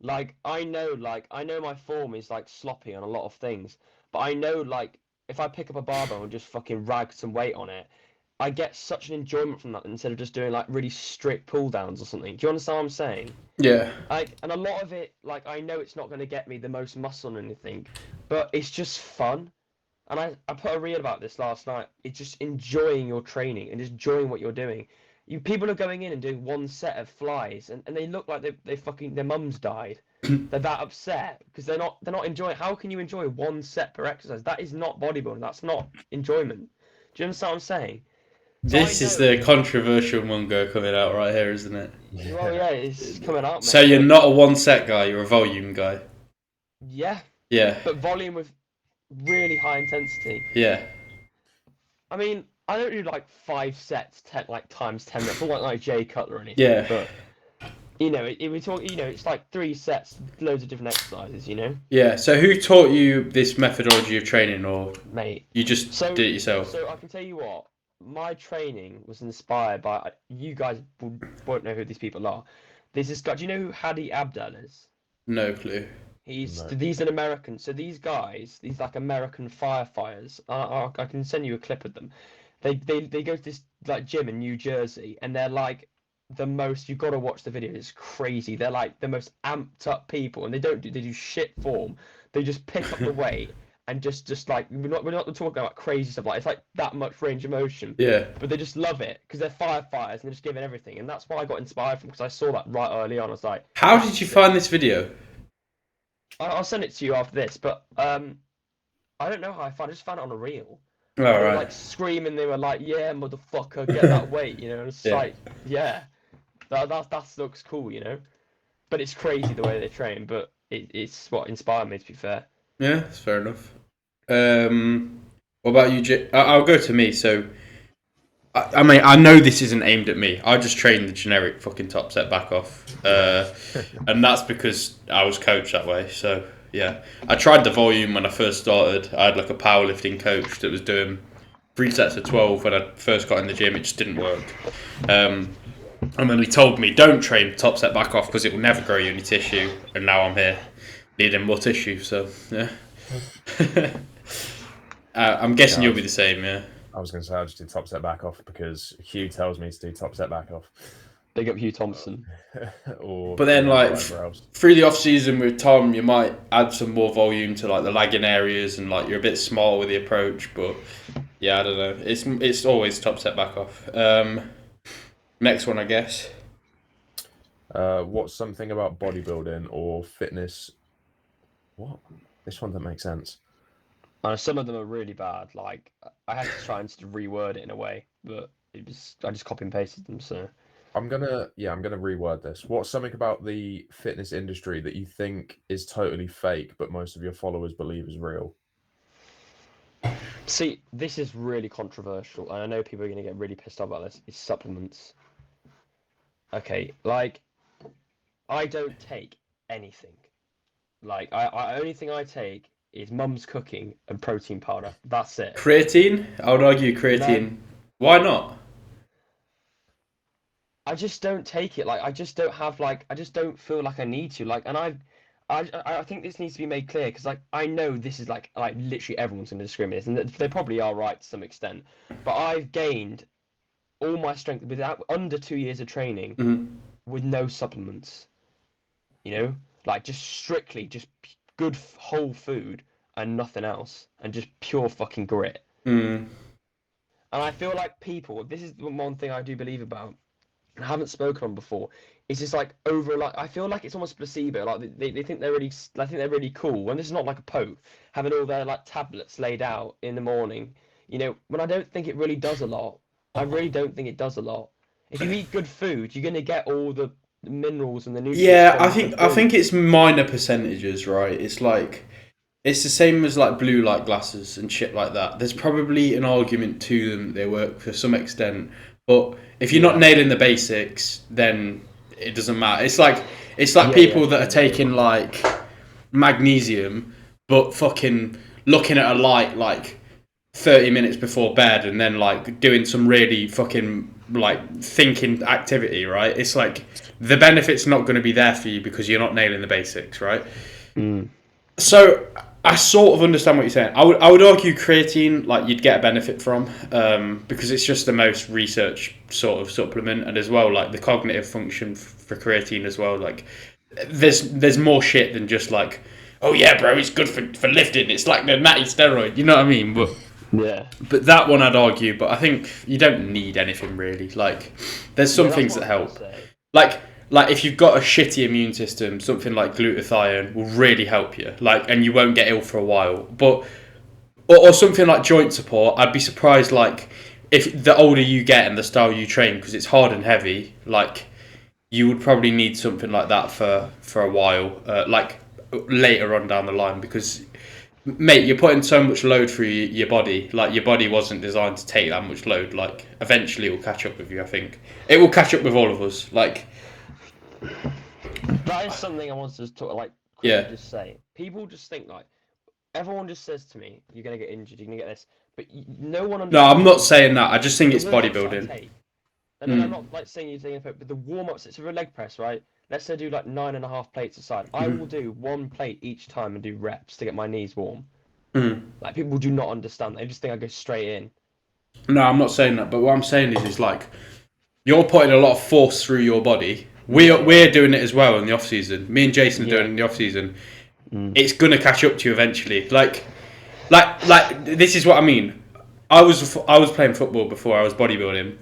Like I know my form is like sloppy on a lot of things, but I know like if I pick up a barbell and just fucking rag some weight on it, I get such an enjoyment from that instead of just doing like really strict pull downs or something. Do you understand what I'm saying? Yeah. And a lot of it, like I know it's not going to get me the most muscle or anything, but it's just fun. And I put a reel about this last night. It's just enjoying your training and just enjoying what you're doing. People are going in and doing 1 set of flies and they look like they fucking their mum's died. They're that upset because they're not enjoying. How can you enjoy 1 set per exercise? That is not bodybuilding. That's not enjoyment. Do you understand what I'm saying? This is the controversial Mungo coming out right here, isn't it? Well, yeah, it's coming out. Mate. So you're not a one set guy, you're a volume guy. Yeah. Yeah. But volume with really high intensity. Yeah. I mean, I don't do like 5 sets, times 10 reps, not like Jay Cutler or anything. Yeah. But we talk. It's like 3 sets, loads of different exercises. Yeah. So who taught you this methodology of training, or mate, you just did it yourself? So I can tell you what, my training was inspired by. You guys won't know who these people are. There's this guy. Do you know who Hadi Abdal is? No clue. He's an American. So these guys, these like American firefighters. I can send you a clip of them. They go to this like gym in New Jersey, and they're like the most. You've got to watch the video. It's crazy. They're like the most amped up people, and they do shit form. They just pick up the weight and just like we're not talking about crazy stuff. Like it's like that much range of motion. Yeah. But they just love it because they're firefighters and they're just giving everything, and that's why I got inspired from because I saw that right early on. I was like, how did you find this video? I'll send it to you after this, but I don't know how I just found it on a reel. All They right. were like screaming, they were like, "Yeah, motherfucker, get that weight," It's like, yeah, that looks cool, But it's crazy the way they train, but it's what inspired me, to be fair. Yeah, that's fair enough. What about you, Jay? I'll go to me. So, I mean, I know this isn't aimed at me. I just train the generic fucking top set back off, and that's because I was coached that way. So yeah, I tried the volume when I first started. I had like a powerlifting coach that was doing 3 sets of 12 when I first got in the gym. It just didn't work. And then he told me, don't train top set back off because it will never grow you any tissue. And now I'm here needing more tissue. So yeah, I'm guessing you'll be the same. Yeah. I was going to say I just do top set back off because Hugh tells me to do top set back off. Big up Hugh Thompson. But then, like, through the off season with Tom, you might add some more volume to like the lagging areas, and like you're a bit small with the approach. But yeah, I don't know. It's always top set back off. Next one, I guess. What's something about bodybuilding or fitness? What? This one that makes sense. Some of them are really bad. Like I had to try and reword it in a way, but I just copy and pasted them. So I'm gonna reword this. What's something about the fitness industry that you think is totally fake, but most of your followers believe is real? See, this is really controversial, and I know people are going to get really pissed off about this. It's supplements. Okay, like I don't take anything. Like I only thing I take is mum's cooking and protein powder. That's it. Creatine? I would argue creatine. No. Why not? I just don't take it. Like I just don't have I just don't feel like I need to. Like, and I think this needs to be made clear because like I know this is like literally everyone's going to discriminate, and they probably are right to some extent. But I've gained all my strength without under 2 years of training with no supplements. Like just strictly just good whole food and nothing else, and just pure fucking grit. And I feel like people, this is the one thing I do believe about, and I haven't spoken on before, it's just like I feel like it's almost placebo. Like they think they're really, I think they're really cool when this is not like a poke, having all their like tablets laid out in the morning. When I don't think it really does a lot. I really don't think it does a lot. If you eat good food, you're gonna get all the minerals and the nutrients. Yeah, I think it's minor percentages, right? It's like it's the same as like blue light glasses and shit like that. There's probably an argument to them. They work for some extent, but if you're not nailing the basics, then it doesn't matter. It's like people that are taking like magnesium, but fucking looking at a light like 30 minutes before bed and then like doing some really fucking like thinking activity, right? It's like the benefit's not going to be there for you because you're not nailing the basics, right? So I sort of understand what you're saying. I would argue creatine like you'd get a benefit from because it's just the most researched sort of supplement, and as well like the cognitive function for creatine as well, like there's more shit than just like, oh yeah bro, it's good for lifting, it's like the Natties steroid, you know what I mean? But that one I'd argue, but I think you don't need anything really. Like there's some things that help. Like if you've got a shitty immune system, something like glutathione will really help you. Like, and you won't get ill for a while. But or something like joint support, I'd be surprised like if the older you get and the style you train, because it's hard and heavy, like you would probably need something like that for a while, like later on down the line, because mate, you're putting so much load through your body. Like your body wasn't designed to take that much load. Like eventually it will catch up with you. I think it will catch up with all of us. Like that is something I want to talk like. Yeah. Just say people just think like everyone just says to me, "You're gonna get injured. You're gonna get this," but no one understands. No, I'm not saying that. I just think it's the warm-ups that I bodybuilding. take. And then I'm not like saying you're taking but the warm-ups, it's for a leg press, right? Let's say I do like 9.5 plates aside. I will do 1 plate each time and do reps to get my knees warm. Like people do not understand. They just think I go straight in. No, I'm not saying that. But what I'm saying is like you're putting a lot of force through your body. We're doing it as well in the off season. Me and Jason are doing it in the off season. It's gonna catch up to you eventually. Like this is what I mean. I was playing football before I was bodybuilding.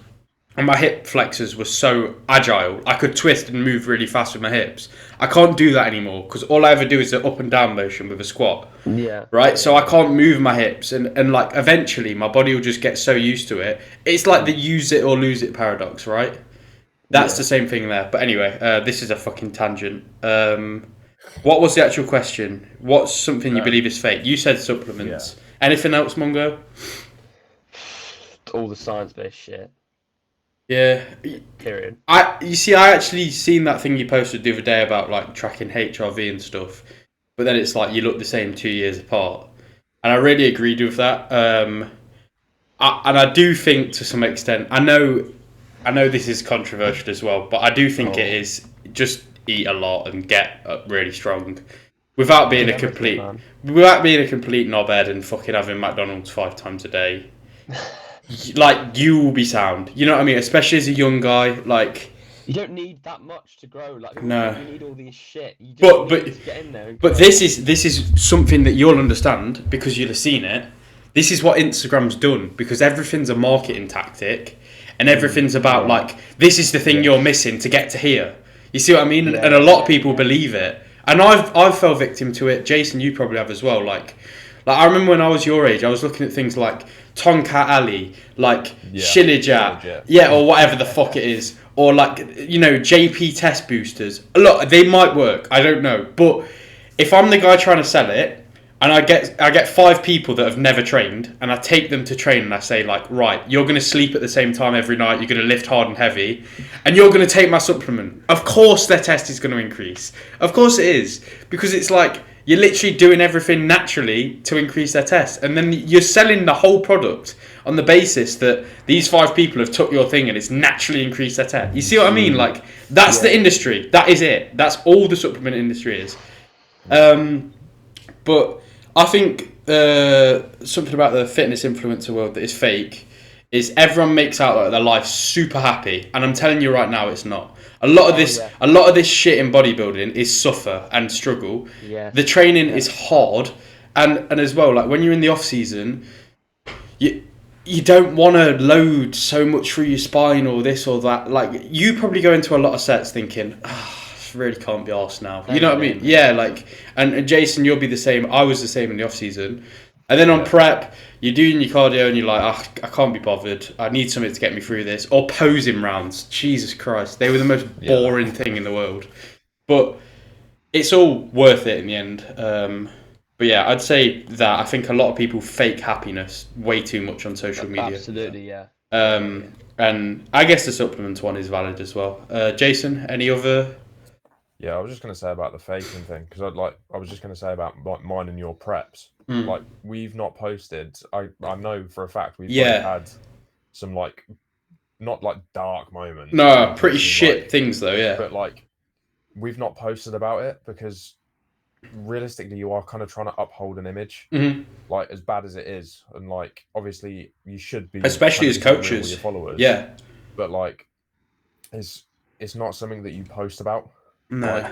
And my hip flexors were so agile. I could twist and move really fast with my hips. I can't do that anymore because all I ever do is an up and down motion with a squat. Yeah. Right? So I can't move my hips. And like eventually my body will just get so used to it. It's like the use it or lose it paradox, right? That's the same thing there. But anyway, this is a fucking tangent. What was the actual question? What's something you believe is fake? You said supplements. Yeah. Anything else, Mungo? All the science-based shit. Yeah. Period. I actually seen that thing you posted the other day about like tracking HRV and stuff, but then it's like you look the same 2 years apart, and I really agreed with that. I do think to some extent, I know this is controversial as well, but I do think it is just eat a lot and get really strong, without being a complete knobhead and fucking having McDonald's 5 times a day. Like you will be sound, you know what I mean? Especially as a young guy, like you don't need that much to grow. Like no, you need all these shit. You just need to get in there. But this is something that you'll understand because you'll have seen it. This is what Instagram's done because everything's a marketing tactic, and everything's about like this is the thing you're missing to get to here. You see what I mean? And a lot of people believe it, and I've fell victim to it. Jason, you probably have as well. Like I remember when I was your age, I was looking at things like Tonkat Ali, like Shilajit, or whatever the fuck it is, or like JP test boosters. Look, they might work, I don't know, but if I'm the guy trying to sell it, and I get 5 people that have never trained, and I take them to train, and I say like, right, you're going to sleep at the same time every night, you're going to lift hard and heavy, and you're going to take my supplement. Of course, their test is going to increase. Of course, it is, because it's like. You're literally doing everything naturally to increase their test. And then you're selling the whole product on the basis that these 5 people have took your thing and it's naturally increased their test. You see what I mean? Like, that's the industry. That is it. That's all the supplement industry is. But I think something about the fitness influencer world that is fake is everyone makes out like their life's super happy. And I'm telling you right now, it's not. A lot of this shit in bodybuilding is suffer and struggle. Yeah. The training is hard, and as well, like when you're in the off season, you don't want to load so much through your spine or this or that. Like you probably go into a lot of sets thinking, really can't be arsed now. You know what I mean? Yeah, like and Jason, you'll be the same. I was the same in the off season. And then on prep, you're doing your cardio and you're like, I can't be bothered. I need something to get me through this. Or posing rounds. Jesus Christ. They were the most boring thing in the world. But it's all worth it in the end. But yeah, I'd say that I think a lot of people fake happiness way too much on social media. Absolutely, yeah. And I guess the supplements one is valid as well. Jason, any other... Yeah, I was just going to say about the faking thing because I was just going to say about like mine and your preps. Like we've not posted. I know for a fact we've had some like not like dark moments. No, pretty shit things though. Yeah, but like we've not posted about it because realistically, you are kind of trying to uphold an image, like as bad as it is, and like obviously you should be, especially as coaches, with your followers. Yeah, but like it's not something that you post about. No,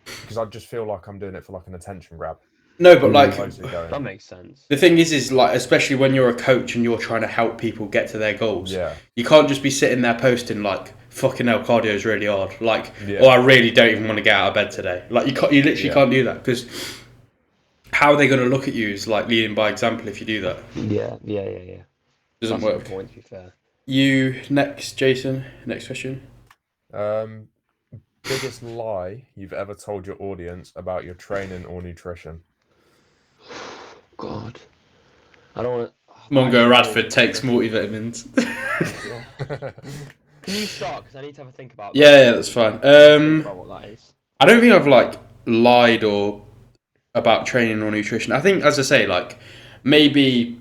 because I just feel like I'm doing it for like an attention grab. No, but like that makes sense. The thing is like especially when you're a coach and you're trying to help people get to their goals. Yeah, you can't just be sitting there posting like fucking hell, cardio is really hard. Like, or I really don't even want to get out of bed today. Like you literally can't do that because how are they going to look at you is like leading by example if you do that. Yeah. Doesn't That's a work. good point, to be fair. You next, Jason. Next question. Biggest lie you've ever told your audience about your training or nutrition? God, I don't want. Mungo Radford takes multivitamins. Yeah. Can you start? Because I need to have a think about that. Yeah, that's fine. Think about what that is. I don't think I've like lied or about training or nutrition. I think, as I say, like maybe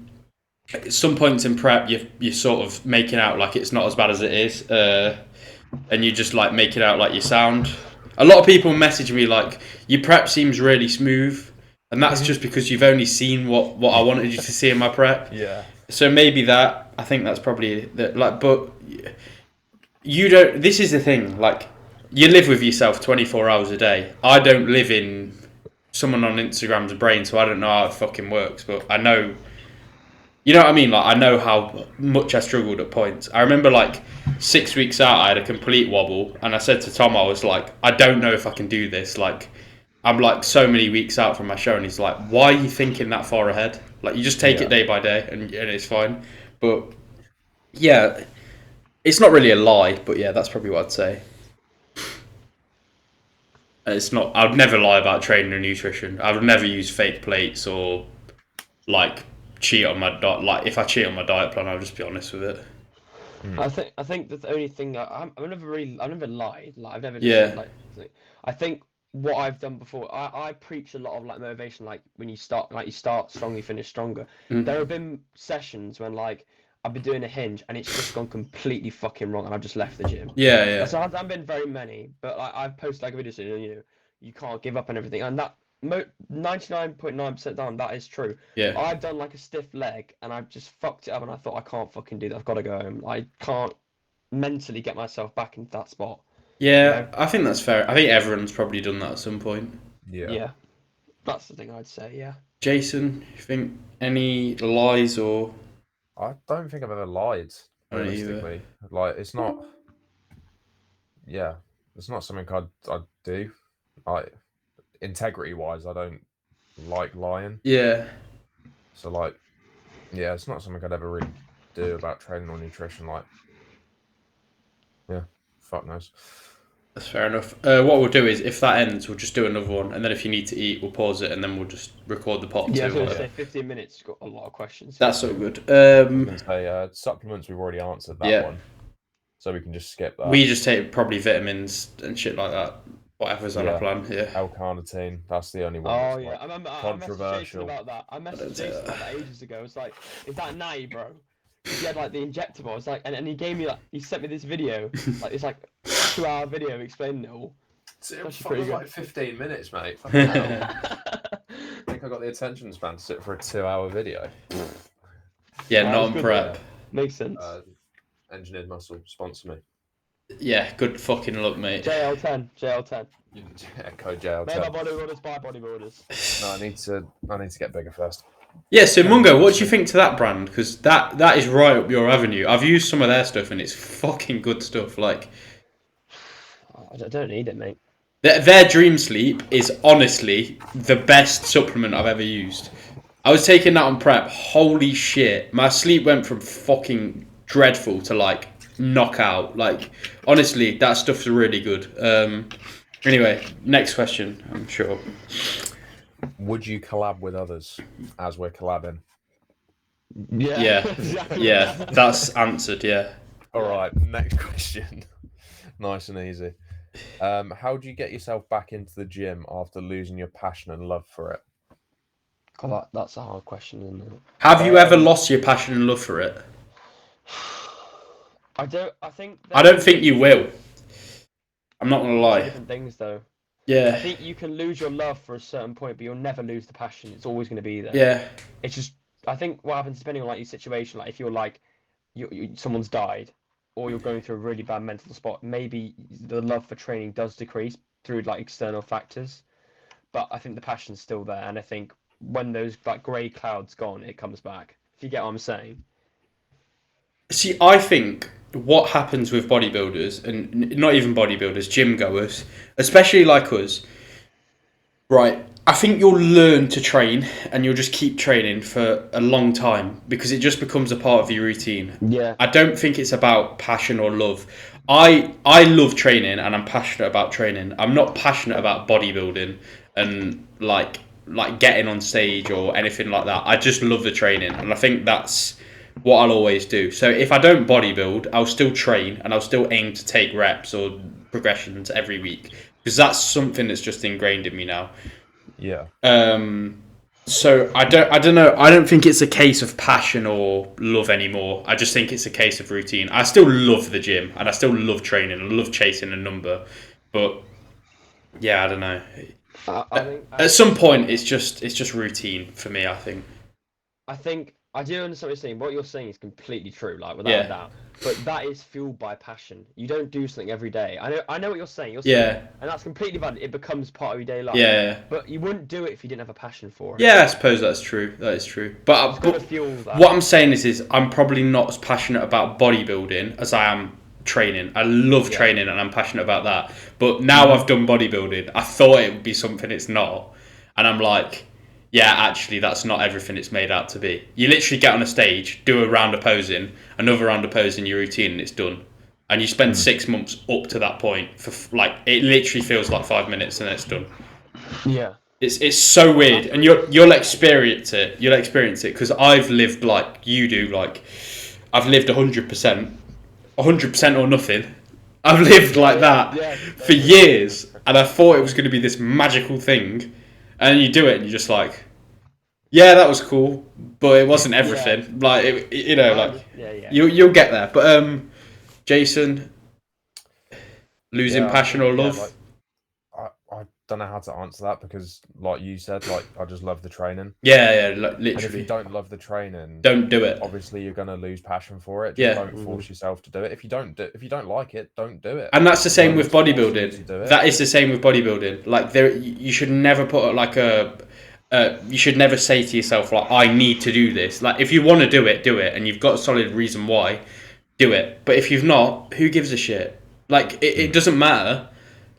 at some points in prep, you're sort of making out like it's not as bad as it is, and you just like make it out like you sound. A lot of people message me like, your prep seems really smooth, and that's just because you've only seen what I wanted you to see in my prep. Yeah. So maybe that, I think that's probably like, but you don't. This is the thing, like you live with yourself 24 hours a day. I don't live in someone on Instagram's brain, so I don't know how it fucking works, but I know. You know what I mean? Like, I know how much I struggled at points. I remember, like, 6 weeks out, I had a complete wobble, and I said to Tom, I was like, I don't know if I can do this. Like, I'm, like, so many weeks out from my show, and he's like, why are you thinking that far ahead? Like, you just take it day by day, and it's fine. But, yeah, it's not really a lie, but, yeah, that's probably what I'd say. It's not... I'd never lie about training and nutrition. I would never use fake plates or, like... cheat on my diet. Like if I cheat on my diet plan, I'll just be honest with it. I think that's the only thing I've never lied. Like I've never Yeah. said, like I think what I've done before, I preach a lot of like motivation, like when you start strong, you finish stronger. There have been sessions when like I've been doing a hinge and it's just gone completely fucking wrong and I've just left the gym. Yeah. So I've been very many, but like I've posted like a video saying, you can't give up and everything, and that 99.9% done, that is true. Yeah. I've done like a stiff leg and I've just fucked it up and I thought I can't fucking do that. I've got to go home. I can't mentally get myself back into that spot. Yeah, I think that's fair. I think everyone's probably done that at some point. Yeah. That's the thing I'd say, yeah. Jason, you think any lies or... I don't think I've ever lied, realistically. Like, it's not... Yeah, it's not something I'd do. Like, integrity-wise, I don't like lying. Yeah. So, like, yeah, it's not something I'd ever really do about training or nutrition. Like, yeah, fuck knows. That's fair enough. What we'll do is, if that ends, we'll just do another one, and then if you need to eat, we'll pause it, and then we'll just record the pot Yeah, I too. was going to say 15 minutes, got a lot of questions. That's so good. I was going to say, supplements, we've already answered that one. So we can just skip that. We just take probably vitamins and shit like that. Whatever's on our plan, L-carnitine, that's the only one. Oh, that's yeah. like I remember controversial. I messaged Jason about that ages ago. It's like, is that Natty, bro? He had like the injectable. It's like, and he gave me like, he sent me this video. Like, it's like a 2-hour video explaining it all. It was like 15 minutes, mate. I think I got the attention span to sit for a 2-hour video. Yeah, not on prep. Makes sense. Engineered Muscle, sponsor me. Yeah, good fucking luck, mate. JL10. Code JL10. Made by bodybuilders, by bodybuilders. No, I need to get bigger first. Yeah, so Mungo, what do you think to that brand? Because that is right up your avenue. I've used some of their stuff and it's fucking good stuff. Like, I don't need it, mate. Their Dream Sleep is honestly the best supplement I've ever used. I was taking that on prep. Holy shit. My sleep went from fucking dreadful to like knockout. Like, honestly, that stuff's really good. Anyway, next question, I'm sure. Would you collab with others as we're collabing? Yeah. Exactly. Yeah, that's answered, yeah. All right, next question. Nice and easy. How do you get yourself back into the gym after losing your passion and love for it? God, that's a hard question, isn't it? Have you ever lost your passion and love for it? I think you will. I'm not gonna lie. Different things though. Yeah. I think you can lose your love for a certain point, but you'll never lose the passion. It's always going to be there. Yeah. It's just, I think what happens depending on like your situation, like if you're like, someone's died, or you're going through a really bad mental spot, maybe the love for training does decrease through like external factors. But I think the passion's still there, and I think when those like grey clouds gone, it comes back. If you get what I'm saying. See, I think what happens with bodybuilders, and not even bodybuilders, gym goers, especially like us, right, I think you'll learn to train and you'll just keep training for a long time because it just becomes a part of your routine. Yeah. I don't think it's about passion or love. I love training and I'm passionate about training. I'm not passionate about bodybuilding and like getting on stage or anything like that. I just love the training and I think that's what I'll always do. So if I don't bodybuild, I'll still train and I'll still aim to take reps or progressions every week because that's something that's just ingrained in me now. Yeah. So I don't know. I don't think it's a case of passion or love anymore. I just think it's a case of routine. I still love the gym and I still love training. I love chasing a number, but yeah, I don't know. I think At some point, it's just routine for me. I think. I do understand what you're saying. What you're saying is completely true, like without a doubt. But that is fueled by passion. You don't do something every day. I know what you're saying. You're saying, and that's completely valid. It becomes part of your daily life. Yeah. But you wouldn't do it if you didn't have a passion for it. Yeah, I suppose that's true. That is true. But Fuel that. What I'm saying is I'm probably not as passionate about bodybuilding as I am training. I love training and I'm passionate about that. But now I've done bodybuilding, I thought it would be something it's not. And I'm like, yeah, actually, that's not everything it's made out to be. You literally get on a stage, do a round of posing, another round of posing, your routine, and it's done. And you spend 6 months up to that point for it literally feels like 5 minutes and then it's done. Yeah. It's so weird, and you'll experience it. You'll experience it because I've lived like you do. Like I've lived 100%, 100% or nothing. I've lived like that for years, and I thought it was going to be this magical thing. And you do it, and you're just like, yeah, that was cool, but it wasn't everything. Like you'll get there. But Jason, losing passion or love. I don't know how to answer that because, like you said, I just love the training. Yeah, literally. And if you don't love the training, don't do it. Obviously, you're gonna lose passion for it. Just don't force yourself to do it. If you don't like it, don't do it. And that's the same with bodybuilding. That is the same with bodybuilding. Like you should never put like you should never say to yourself like, I need to do this. Like if you want to do it, and you've got a solid reason why, do it. But if you've not, who gives a shit? Like it doesn't matter.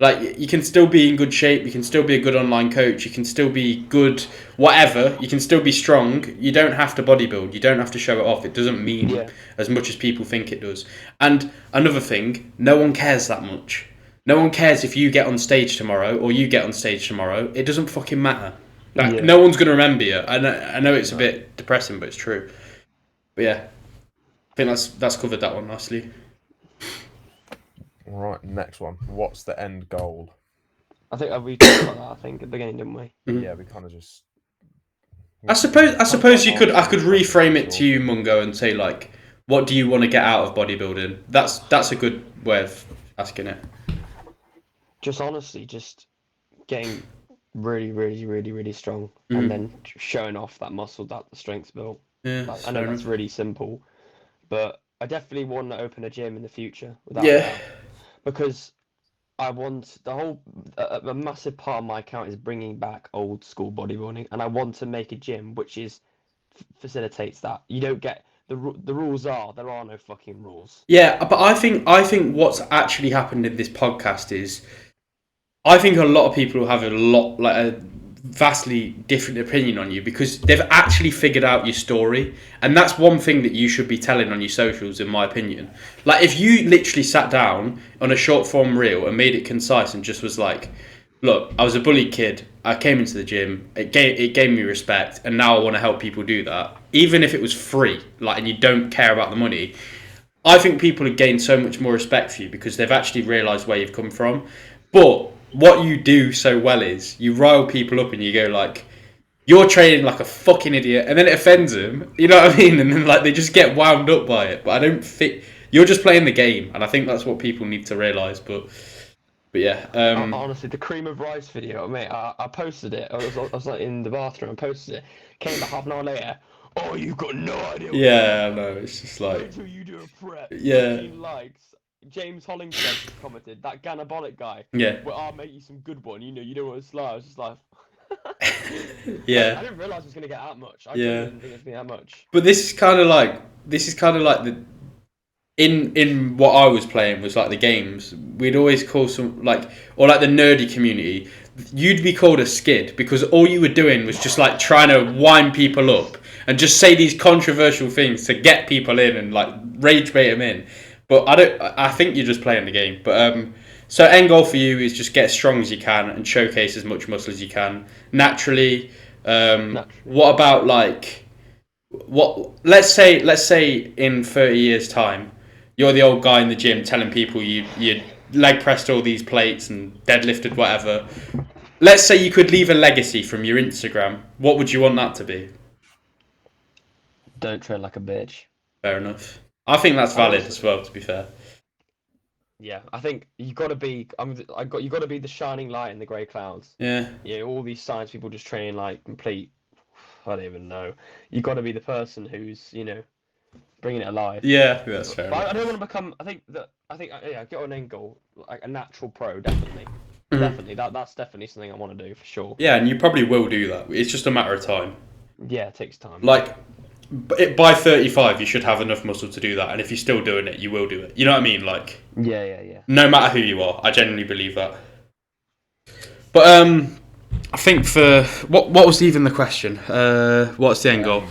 Like, you can still be in good shape, you can still be a good online coach, you can still be good whatever, you can still be strong. You don't have to bodybuild, you don't have to show it off. It doesn't mean as much as people think it does. And another thing, no one cares that much. No one cares if you get on stage tomorrow or you get on stage tomorrow. It doesn't fucking matter. Like, no one's going to remember you. I know it's a bit depressing, but it's true. But yeah, I think that's covered that one nicely. Right, next one. What's the end goal? I think we talked about that. I think at the beginning, didn't we? Mm-hmm. Yeah, we kind of just. I suppose I could reframe it to you, Mungo, and say like, what do you want to get out of bodybuilding? That's a good way of asking it. Just honestly, just getting really, really, really, really strong, and then showing off that muscle that the strength's built. Yeah, I know that's really simple, but I definitely want to open a gym in the future. Without a doubt. Because I want a massive part of my account is bringing back old school bodybuilding, and I want to make a gym which facilitates that. You don't get the rules there are no fucking rules. Yeah, but I think what's actually happened in this podcast is, I think a lot of people have a vastly different opinion on you because they've actually figured out your story, and that's one thing that you should be telling on your socials, in my opinion. Like, if you literally sat down on a short form reel and made it concise and just was like, look, I was a bullied kid, I came into the gym, it gave me respect, and now I want to help people do that, even if it was free, like, and you don't care about the money. I think people have gained so much more respect for you because they've actually realised where you've come from. But what you do so well is you rile people up and you go like, you're training like a fucking idiot, and then it offends them, you know what I mean? And then like they just get wound up by it. But I don't think you're just playing the game, and I think that's what people need to realise. But yeah, honestly, the cream of rice video, mate, I posted it. I was like in the bathroom, I posted it. Came back half an hour later. Oh, you've got no idea. Yeah, I know. It's just like, wait till you do a prep. Yeah. 15 likes. James Hollingshead commented, that Ganabolic guy. Yeah. Well, I'll make you some good one. You know what it's like. I was just like, yeah. I didn't realise it was going to get that much. I didn't think it was going to get that much. But this is kind of like the in what I was playing was like the games. We'd always call some like, or like the nerdy community. you'd be called a skid because all you were doing was just like trying to wind people up and just say these controversial things to get people in and like rage bait them in. But I think you're just playing the game. But so end goal for you is just get as strong as you can and showcase as much muscle as you can naturally. What about like what? Let's say in 30 years' time, you're the old guy in the gym telling people you leg pressed all these plates and deadlifted whatever. Let's say you could leave a legacy from your Instagram. What would you want that to be? Don't train like a bitch. Fair enough. I think that's valid as well, to be fair. Yeah, I think you got to be. You got to be the shining light in the grey clouds. Yeah. Yeah, all these science people just training like complete. I don't even know. You got to be the person who's bringing it alive. Yeah, that's fair. But I don't want to become. I think get on an end goal like a natural pro. Definitely, definitely. That's definitely something I want to do for sure. Yeah, and you probably will do that. It's just a matter of time. Yeah, it takes time. Like by 35, you should have enough muscle to do that, and if you're still doing it, you will do it. You know what I mean? Like yeah. No matter who you are, I genuinely believe that. But I think for what was even the question? What's the end goal?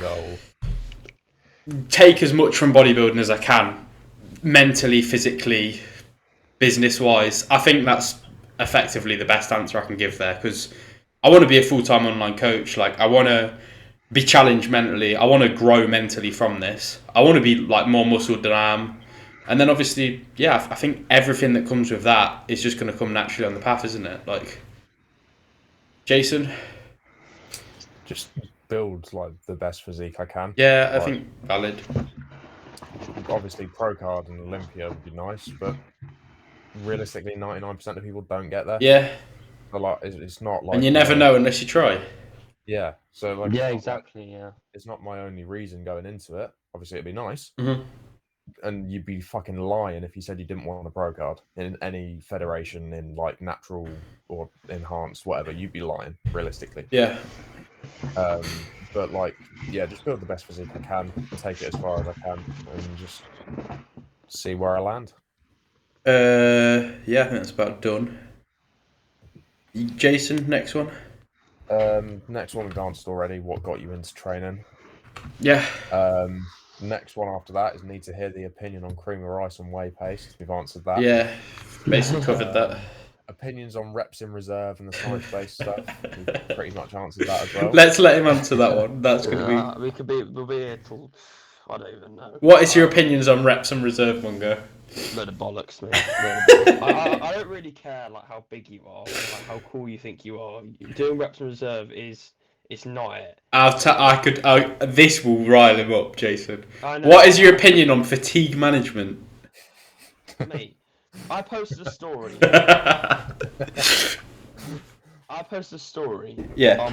Take as much from bodybuilding as I can, mentally, physically, business-wise. I think that's effectively the best answer I can give there because I want to be a full-time online coach. Like I want to be challenged mentally. I want to grow mentally from this. I want to be like more muscled than I am. And then obviously, yeah, I think everything that comes with that is just going to come naturally on the path, isn't it? Like, Jason? Just build like the best physique I can. Yeah, I think valid. Obviously, pro card and Olympia would be nice, but realistically, 99% of people don't get there. Yeah. But like, it's not like. And you never know unless you try. Yeah. So like. Yeah, exactly. Yeah. It's not my only reason going into it. Obviously, it'd be nice. Mm-hmm. And you'd be fucking lying if you said you didn't want a pro card in any federation in like natural or enhanced, whatever. You'd be lying, realistically. Yeah. But like, yeah, just build the best physique I can, take it as far as I can, and just see where I land. Yeah, I think that's about done. Jason, next one. Next one we've answered already. What got you into training? Yeah. Next one after that is need to hear the opinion on cream of rice and whey paste. We've answered that. Yeah, basically covered that. Opinions on reps in reserve and the science-based stuff. We've pretty much answered that as well. Let's let him answer that one. That's going to be. We'll be here till I don't even know. What is your opinions on reps and reserve, Mungo? Load of bollocks, mate. I don't really care like how big you are, like how cool you think you are. Doing reps and reserve it's not it. This will rile him up, Jason. What is your opinion on fatigue management? Mate, I posted a story. On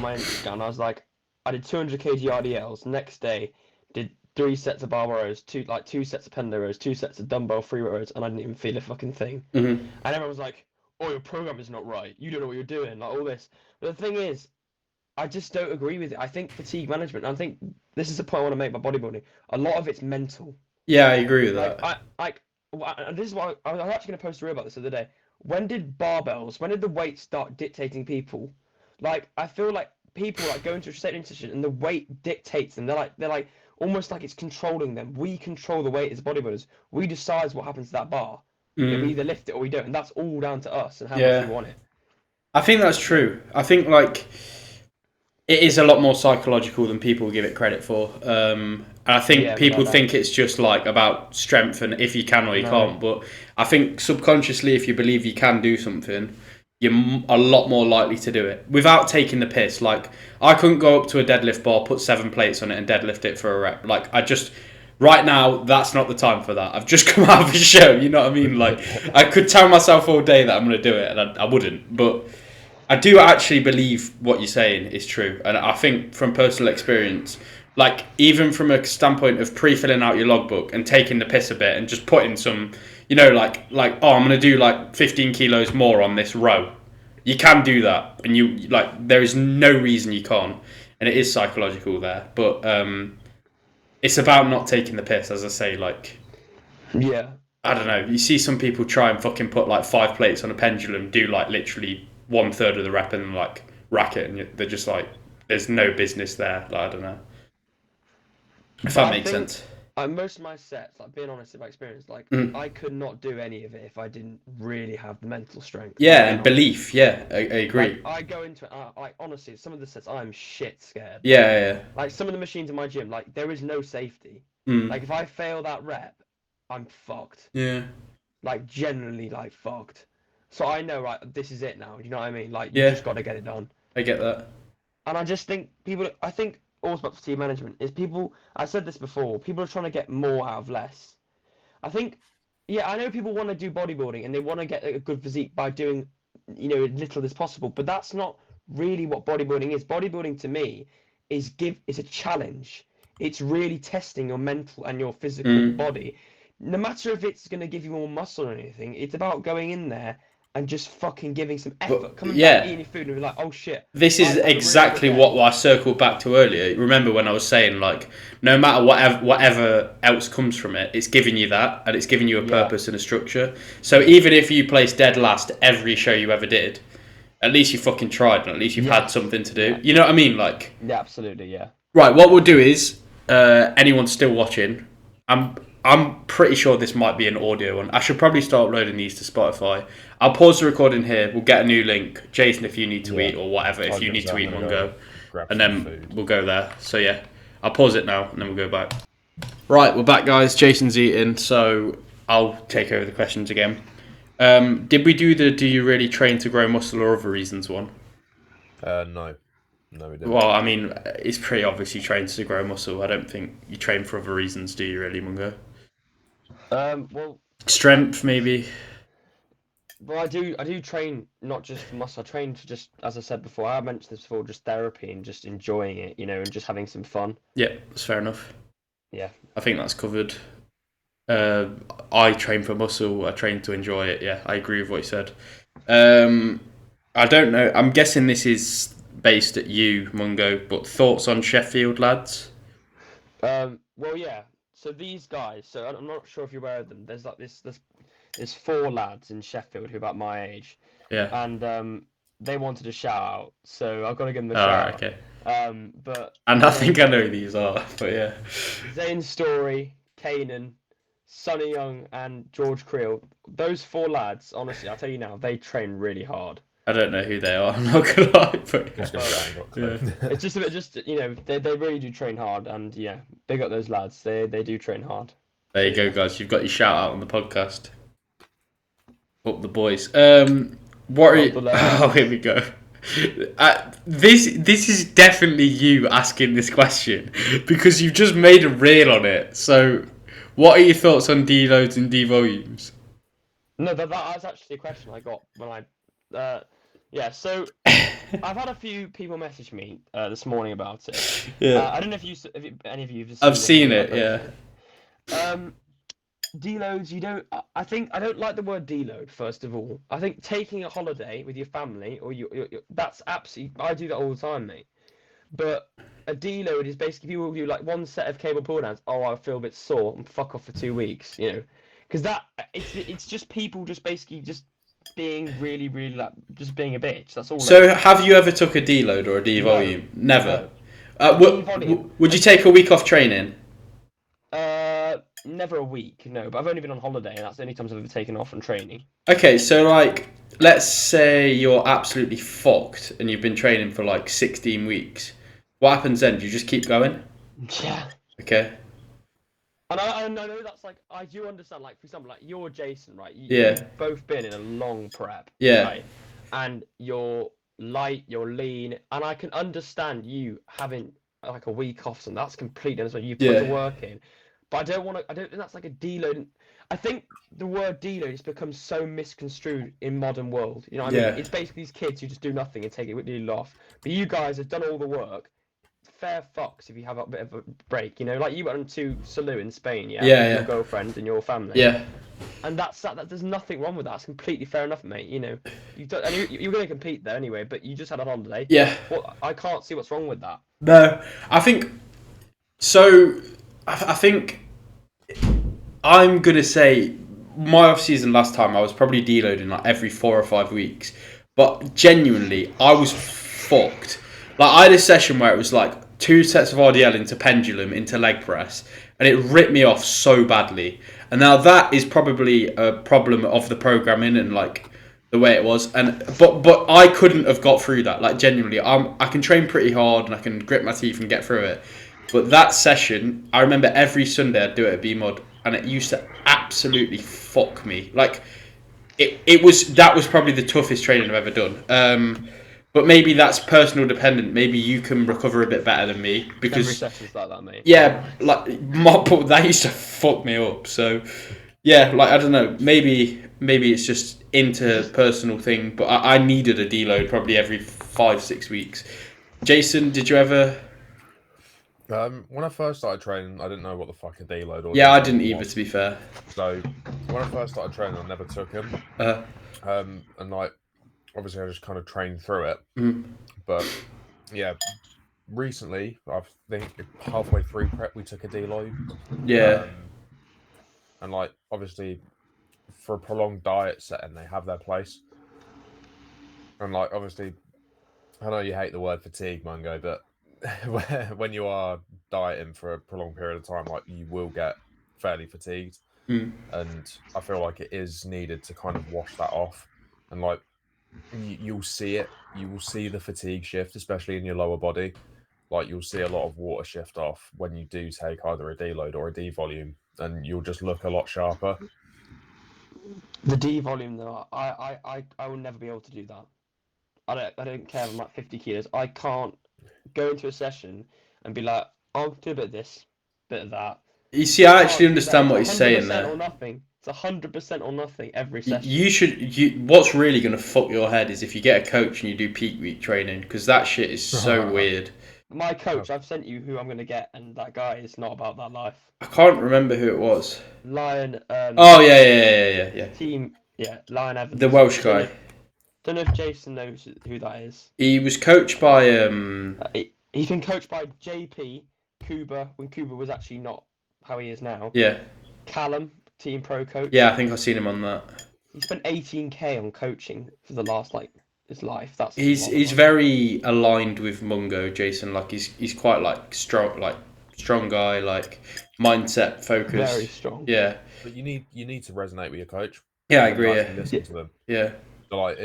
my Instagram. I was like, I did 200 kg RDLs. Next day, did 3 sets of barbell rows, 2 sets of pendo rows, 2 sets of dumbbell free rows, and I didn't even feel a fucking thing. Mm-hmm. And everyone was like, "Oh, your program is not right. You don't know what you're doing." Like all this. But the thing is, I just don't agree with it. I think fatigue management. I think this is the point I want to make by bodybuilding. A lot of it's mental. Yeah, I agree with that. And this is why I was actually going to post a reel about this the other day. When did the weight start dictating people? Like, I feel like people like go into a state institution and the weight dictates them. They're like almost like it's controlling them. We control the weight as bodybuilders. We decide what happens to that bar. Mm. We either lift it or we don't, and that's all down to us and how much we want it. I think that's true. I think like it is a lot more psychological than people give it credit for. And I think people think it's just like about strength and if you can or you can't. But I think subconsciously, if you believe you can do something, you're a lot more likely to do it without taking the piss. Like, I couldn't go up to a deadlift bar, put 7 plates on it and deadlift it for a rep. Like, right now, that's not the time for that. I've just come out of a show, you know what I mean? Like, I could tell myself all day that I'm going to do it, and I wouldn't. But I do actually believe what you're saying is true. And I think from personal experience, like, even from a standpoint of pre-filling out your logbook and taking the piss a bit and just putting some, you know, like oh, I'm going to do like 15 kilos more on this row. You can do that. And you, like, there is no reason you can't. And it is psychological there. But it's about not taking the piss, as I say, like... Yeah. I don't know. You see some people try and fucking put like 5 plates on a pendulum, do like literally 1/3 of the rep and like rack it, and they're just like, there's no business there. Like, I don't know if that makes sense. Most of my sets, like being honest in my experience, like I could not do any of it if I didn't really have the mental strength. Yeah, and belief. Yeah, I agree. Like, I go into it, like honestly, some of the sets I'm shit scared. Yeah. Like some of the machines in my gym, like there is no safety. Mm. Like if I fail that rep, I'm fucked. Yeah. Like generally, like fucked. So I know, right, this is it now. You know what I mean? Like you Yeah. just got to get it done. I get that. And I just think I think all about fatigue management is people. I said this before. People are trying to get more out of less. I think, yeah, I know people want to do bodybuilding and they want to get a good physique by doing, as little as possible. But that's not really what bodybuilding is. Bodybuilding to me is a challenge. It's really testing your mental and your physical body. No matter if it's going to give you more muscle or anything, it's about going in there and just fucking giving some effort. Coming back, eating your food and be like, oh shit. This is exactly what I circled back to earlier. Remember when I was saying, like, no matter whatever else comes from it, it's giving you that, and it's giving you a purpose and a structure. So even if you placed dead last every show you ever did, at least you fucking tried, and at least you've had something to do. You know what I mean? Like, yeah, absolutely, yeah. Right, what we'll do is, anyone still watching, I'm pretty sure this might be an audio one. I should probably start uploading these to Spotify. I'll pause the recording here. We'll get a new link. Jason, if you need to eat or whatever, if you need to eat Mungo, and then we'll go there. So yeah, I'll pause it now and then we'll go back. Right, we're back, guys. Jason's eating, so I'll take over the questions again. Did we do the "Do you really train to grow muscle or other reasons" one? No, we didn't. Well, I mean, it's pretty obvious you train to grow muscle. I don't think you train for other reasons, do you really, Mungo? Well, strength maybe. Well, I do train not just for muscle. I train for just, as I said before, I mentioned this before, just therapy and just enjoying it, and just having some fun. Yeah, that's fair enough. Yeah, I think that's covered. I train for muscle. I train to enjoy it. Yeah, I agree with what you said. I don't know. I'm guessing this is based at you, Mungo. But thoughts on Sheffield lads? Well, yeah. So these guys. So I'm not sure if you're aware of them. There's like there's 4 lads in Sheffield who are about my age. Yeah. And they wanted a shout out, so I've got to give them a shout out. Okay. But I think I know who these are, but yeah. Zane Story, Kanan, Sonny Young, and George Creel. Those 4 lads, honestly, I'll tell you now, they train really hard. I don't know who they are. I'm not gonna lie, but it's just a bit, they really do train hard, and yeah, big up those lads. They do train hard. There you go, guys. You've got your shout out on the podcast. Up the boys. What are you? Oh, here we go. This is definitely you asking this question because you've just made a reel on it. So, what are your thoughts on deloads and devolumes? No, that was actually a question I got when I. Yeah, so I've had a few people message me this morning about it. Yeah. I don't know if any of you have seen I've seen it. Yeah. Deloads, I don't like the word deload. First of all, I think taking a holiday with your family or that's absolutely, I do that all the time, mate. But a deload is basically people do like one set of cable pull downs. Oh, I feel a bit sore and fuck off for 2 weeks, because it's just people just basically just being really, really like just being a bitch. That's all. So, have you ever took a deload or a devolume? No. Never. Would you take a week off training? Never a week, no. But I've only been on holiday, and that's the only times I've ever taken off from training. Okay, so like, let's say you're absolutely fucked and you've been training for like 16 weeks. What happens then? Do you just keep going? Yeah. Okay. And I know that's like, I do understand, like, for example, like, you're Jason, right? Yeah. You've both been in a long prep. Yeah. Right? And you're light, you're lean, and I can understand you having like a week off, and that's completely understandable. You put the work in. But I don't think that's like a deload. I think the word deload has become so misconstrued in modern world. You know what I mean? It's basically these kids who just do nothing and take it really off. But you guys have done all the work. Fair fucks if you have a bit of a break, like you went to Salou in Spain, with your girlfriend and your family. Yeah. And that's that. There's nothing wrong with that. It's completely fair enough, mate. You're going to compete there anyway, but you just had a holiday. Yeah. Well, I can't see what's wrong with that. No, I think so. I think I'm gonna say my off season last time I was probably deloading like every 4 or 5 weeks, but genuinely, I was fucked. Like, I had a session where it was like 2 sets of RDL into pendulum into leg press, and it ripped me off so badly. And now that is probably a problem of the programming and like the way it was. And but I couldn't have got through that. Like, genuinely, I can train pretty hard and I can grit my teeth and get through it. But that session, I remember every Sunday I'd do it at BMod, and it used to absolutely fuck me. Like, that was probably the toughest training I've ever done. But maybe that's personal dependent. Maybe you can recover a bit better than me because every session's like that, mate. Yeah, like that used to fuck me up. So yeah, like I don't know. Maybe it's just interpersonal thing. But I needed a deload probably every 5-6 weeks. Jason, did you ever? When I first started training, I didn't know what the fuck a deload or Yeah, I didn't either, to be fair. So when I first started training, I never took them. And like, obviously, I just kind of trained through it. But yeah, recently, I think halfway through prep, we took a deload. Yeah. And like, obviously, for a prolonged diet setting, they have their place. And like, obviously, I know you hate the word fatigue, Mungo, but when you are dieting for a prolonged period of time, like, you will get fairly fatigued. And I feel like it is needed to kind of wash that off. And like, you'll see it. You will see the fatigue shift, especially in your lower body. Like, you'll see a lot of water shift off when you do take either a deload or a devolume, and you'll just look a lot sharper. The devolume, though, I will never be able to do that. I don't care if I'm like 50 kilos. I can't go into a session and be like, I'll do a bit of this, bit of that. You see, I actually understand what he's saying there. 100% or nothing. It's 100% or nothing every session. What's really going to fuck your head is if you get a coach and you do peak week training, because that shit is so weird. My coach, I've sent you who I'm going to get, and that guy is not about that life. I can't remember who it was. Lion. Oh, yeah. Team, yeah, Lion Evans. The Welsh guy. Don't know if Jason knows who that is. He was coached by... He's been coached by JP, Kuba, when Kuba was actually not how he is now. Yeah. Callum, team pro coach. Yeah, I think I've seen him on that. He spent 18k on coaching for the last, like, his life. He's very aligned with Mungo, Jason. Like, he's quite like strong guy, like mindset focused. Very strong. Yeah. But you need to resonate with your coach. Yeah, I agree. Yeah. Listen to them. Yeah. So, like,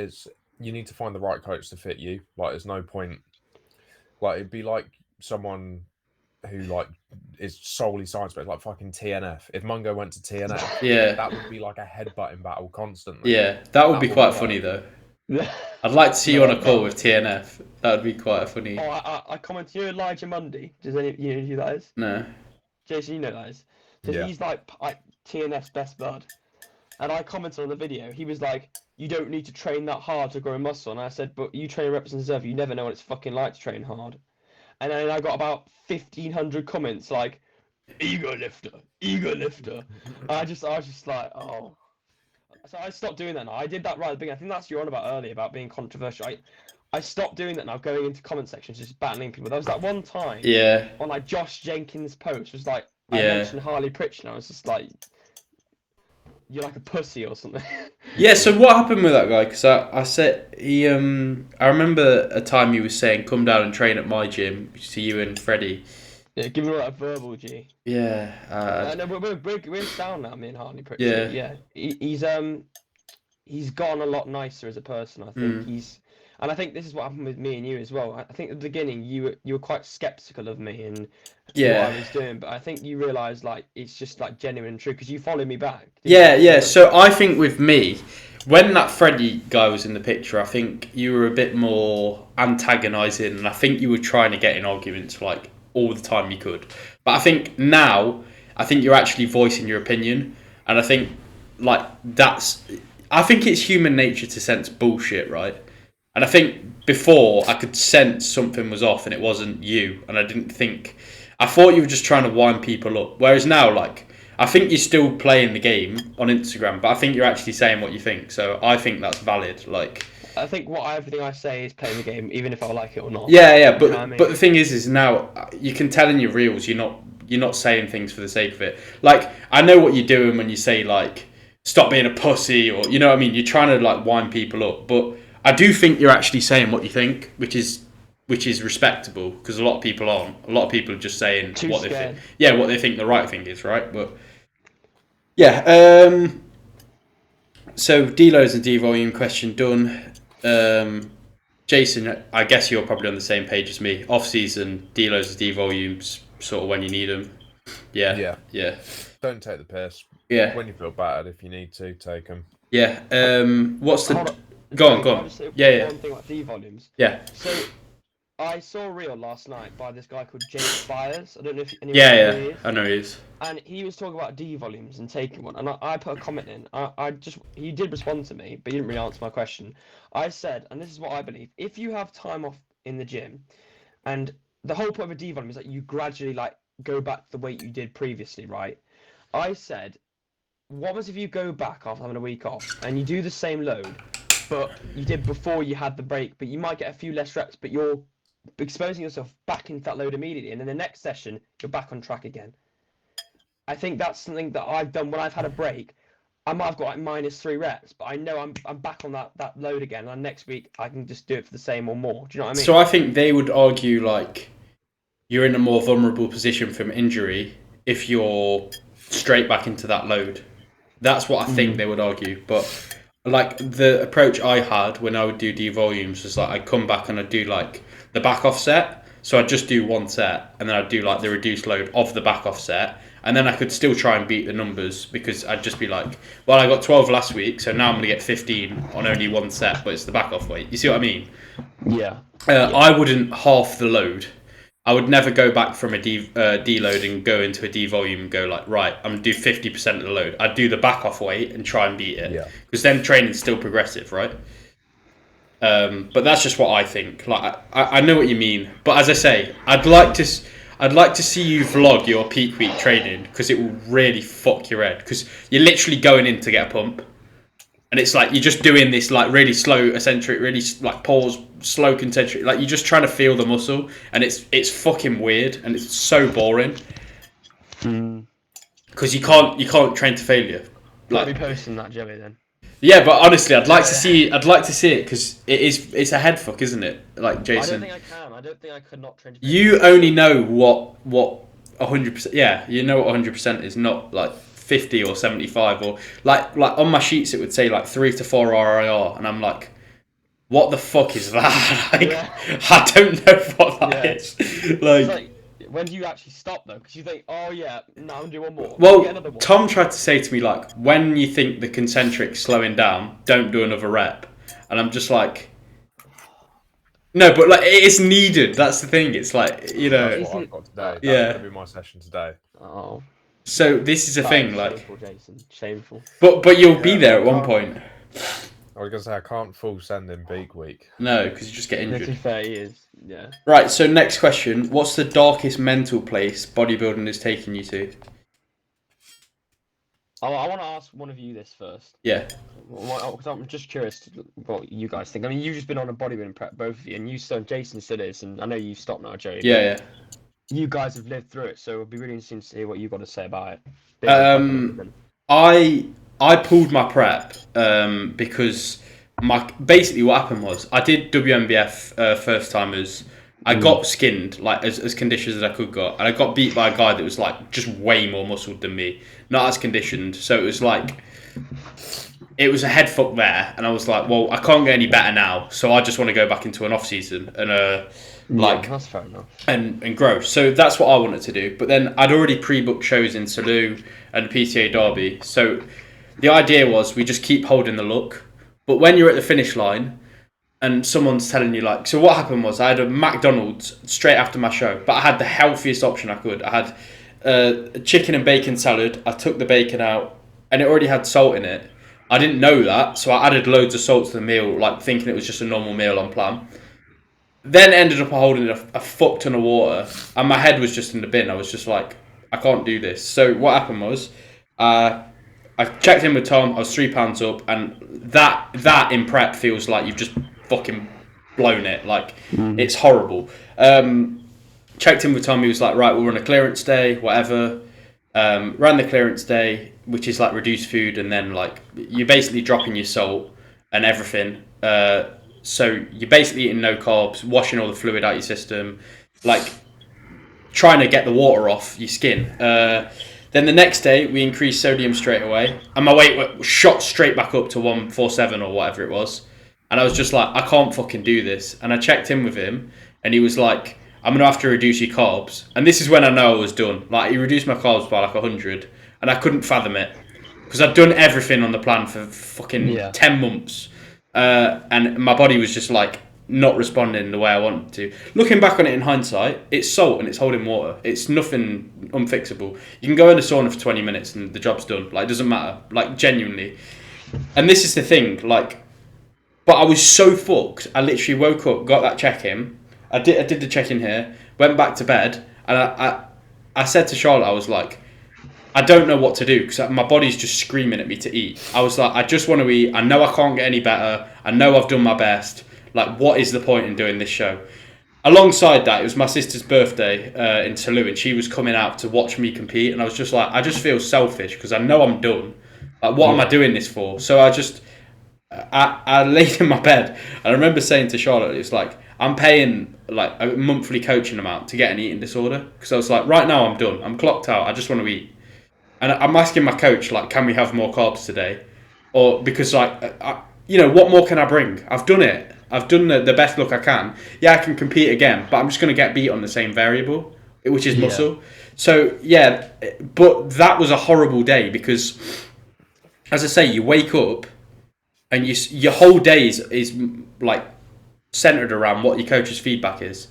you need to find the right coach to fit you. Like, there's no point. Like, it'd be like someone who like is solely science based, like fucking TNF. If Mungo went to TNF, yeah, that would be like a headbutting battle constantly. Yeah, that would be quite funny though. I'd like to see you on a call with TNF. That would be quite a funny. Oh, I comment. You know Elijah Mundy? Does you know who that is? No. Jason, you know that is. So he's like TNF's best bud. And I commented on the video. He was like, "You don't need to train that hard to grow muscle." And I said, "But you train reps and reserve. You never know what it's fucking like to train hard." And then I got about 1,500 comments like, "Ego lifter." And I was just like, oh. So I stopped doing that now. I did that right at the beginning. I think that's what you're on about earlier about being controversial. I stopped doing that now, going into comment sections, just battling people. There was that one time on like Josh Jenkins' post, was like, I mentioned Harley Pritchard, and I was just like, you're like a pussy or something. Yeah, so what happened with that guy? Because I said, I remember a time he was saying, come down and train at my gym, to you and Freddie. Yeah, give him like a verbal G. Yeah. No, we're down now, me and Harley Pritchard. Yeah. He's gotten a lot nicer as a person, I think. And I think this is what happened with me and you as well. I think at the beginning you were quite skeptical of me and what I was doing, but I think you realised like it's just like genuine and true because you followed me back. Yeah. So I think with me, when that Freddie guy was in the picture, I think you were a bit more antagonising, and I think you were trying to get in arguments like all the time you could. But I think now, I think you're actually voicing your opinion, and I think like I think it's human nature to sense bullshit, right? And I think before I could sense something was off and it wasn't you, and I thought you were just trying to wind people up. Whereas now, like, I think you're still playing the game on Instagram, but I think you're actually saying what you think. So I think that's valid. Like, I think everything I say is playing the game, even if I like it or not. Yeah. But but the thing is now you can tell in your reels you're not saying things for the sake of it. Like, I know what you're doing when you say like stop being a pussy, or you know what I mean. You're trying to like wind people up, but I do think you're actually saying what you think, which is respectable, because a lot of people aren't. A lot of people are just saying what they think. Yeah, what they think the right thing is, right? But yeah. So deloads and devolume question done. Jason, I guess you're probably on the same page as me. Off season deloads and devolumes, sort of when you need them. Yeah. Don't take the piss. Yeah. When you feel battered, if you need to, take them. Yeah. What's the? Hold on. Go on. Can I just say Yeah. one thing about D-volumes? Yeah. So, I saw a reel last night by this guy called James Byers. I don't know if anyone knows who he is. I know he is. And he was talking about D-volumes and taking one. And I put a comment in. He did respond to me, but he didn't really answer my question. I said, and this is what I believe, if you have time off in the gym, and the whole point of a D-volume is that you gradually like go back to the weight you did previously, right? I said, what was if you go back after having a week off and you do the same load, but you did before you had the break, but you might get a few less reps, but you're exposing yourself back into that load immediately, and then the next session you're back on track again. I think that's something that I've done when I've had a break. I might have got like -3 reps, but I know I'm back on that load again, and next week I can just do it for the same or more. Do you know what I mean? So I think they would argue like you're in a more vulnerable position from injury if you're straight back into that load. That's what I think they would argue. But like the approach I had when I would do D-volumes was like I'd come back and I'd do like the back off set. So I'd just do one set and then I'd do like the reduced load of the back off set. And then I could still try and beat the numbers because I'd just be like, well, I got 12 last week, so now I'm going to get 15 on only one set, but it's the back off weight. You see what I mean? Yeah. I wouldn't half the load. I would never go back from a deload and go into a D-volume and go like, right, I'm going to do 50% of the load. I'd do the back off weight and try and beat it. Yeah. Because then training's still progressive, right? But that's just what I think. Like, I know what you mean. But as I say, I'd like to see you vlog your peak week training because it will really fuck your head. Because you're literally going in to get a pump. And it's like you're just doing this like really slow eccentric, really like pause, slow concentric. Like you're just trying to feel the muscle, and it's fucking weird and it's so boring. Because you can't train to failure. Like, be posting that, Joey, then. Yeah, but honestly, I'd like to see it because it's a head fuck, isn't it? Like Jason. I don't think I can. I don't think I could not train to failure. You only know what 100%. Yeah, you know what 100% is, not like 50 or 75 or like on my sheets it would say like 3 to 4 RIR, and I'm like, what the fuck is that? Like, I don't know what that is. Like, when do you actually stop though? Because you think, oh yeah, no, I'm doing one more. Well, Tom tried to say to me like, when you think the concentric's slowing down, don't do another rep, and I'm just like, no, but like it is needed. That's the thing. It's like, you know. That's what I've got today. That's Yeah. going to be my session today. Oh. So this is a thing, like. Shameful, Jason. Shameful. But you'll be there at one point. I was going to say I can't full send in peak week. No, because you just get To be injured. fair, he is. Yeah. Right. So next question: what's the darkest mental place bodybuilding has taken you to? I want to ask one of you this first. Yeah. Because I'm just curious what you guys think. I mean, you've just been on a bodybuilding prep, both of you, and Jason still is, and I know you've stopped now, Joey. Yeah. You guys have lived through it, so it'd be really interesting to hear what you've got to say about it. I pulled my prep because basically what happened was I did WMBF first timers. I got skinned like as conditioned as I could got, and I got beat by a guy that was like just way more muscled than me, not as conditioned. So it was like it was a head fuck there, and I was like, well, I can't get any better now, so I just want to go back into an off season and that's fair enough. and grow. So that's what I wanted to do. But then I'd already pre-booked shows in Salou and PTA Derby. So the idea was we just keep holding the look. But when you're at the finish line and someone's telling you like, so what happened was I had a McDonald's straight after my show, but I had the healthiest option I could. I had a chicken and bacon salad. I took the bacon out and it already had salt in it. I didn't know that, so I added loads of salt to the meal, like thinking it was just a normal meal on plan. Then ended up holding a fuck ton of water, and my head was just in the bin. I was just like, I can't do this. So what happened was, I checked in with Tom. I was 3 pounds up, and that in prep feels like you've just fucking blown it. Like it's horrible. Checked in with Tom. He was like, right, we'll run a clearance day, whatever. Ran the clearance day, which is like reduced food, and then like you're basically dropping your salt and everything. So you're basically eating no carbs, washing all the fluid out your system, like trying to get the water off your skin. Then the next day we increased sodium straight away, and my weight shot straight back up to 147 or whatever it was. And I was just like, I can't fucking do this. And I checked in with him, and he was like, I'm gonna have to reduce your carbs. And this is when I know I was done. Like, he reduced my carbs by like 100, and I couldn't fathom it because I'd done everything on the plan for fucking 10 months, and my body was just like not responding the way I wanted to. Looking back on it in hindsight, it's salt and it's holding water. It's nothing unfixable. You can go in a sauna for 20 minutes and the job's done. Like, it doesn't matter. Like, genuinely. And this is the thing, like, but I was so fucked. I literally woke up, got that check-in. I did the check-in here, went back to bed, and I said to Charlotte, I was like, I don't know what to do because my body's just screaming at me to eat. I was like, I just want to eat. I know I can't get any better. I know I've done my best. Like, what is the point in doing this show? Alongside that, it was my sister's birthday in Toulouse, and she was coming out to watch me compete, and I was just like, I just feel selfish because I know I'm done. Like, what am I doing this for? So I laid in my bed, and I remember saying to Charlotte, it's like, I'm paying like a monthly coaching amount to get an eating disorder, because I was like, right now I'm done. I'm clocked out. I just want to eat. And I'm asking my coach, like, can we have more carbs today? Or because, like, what more can I bring? I've done it. I've done the best look I can. Yeah, I can compete again, but I'm just going to get beat on the same variable, which is muscle. So, yeah, but that was a horrible day because, as I say, you wake up and your whole day is like centered around what your coach's feedback is.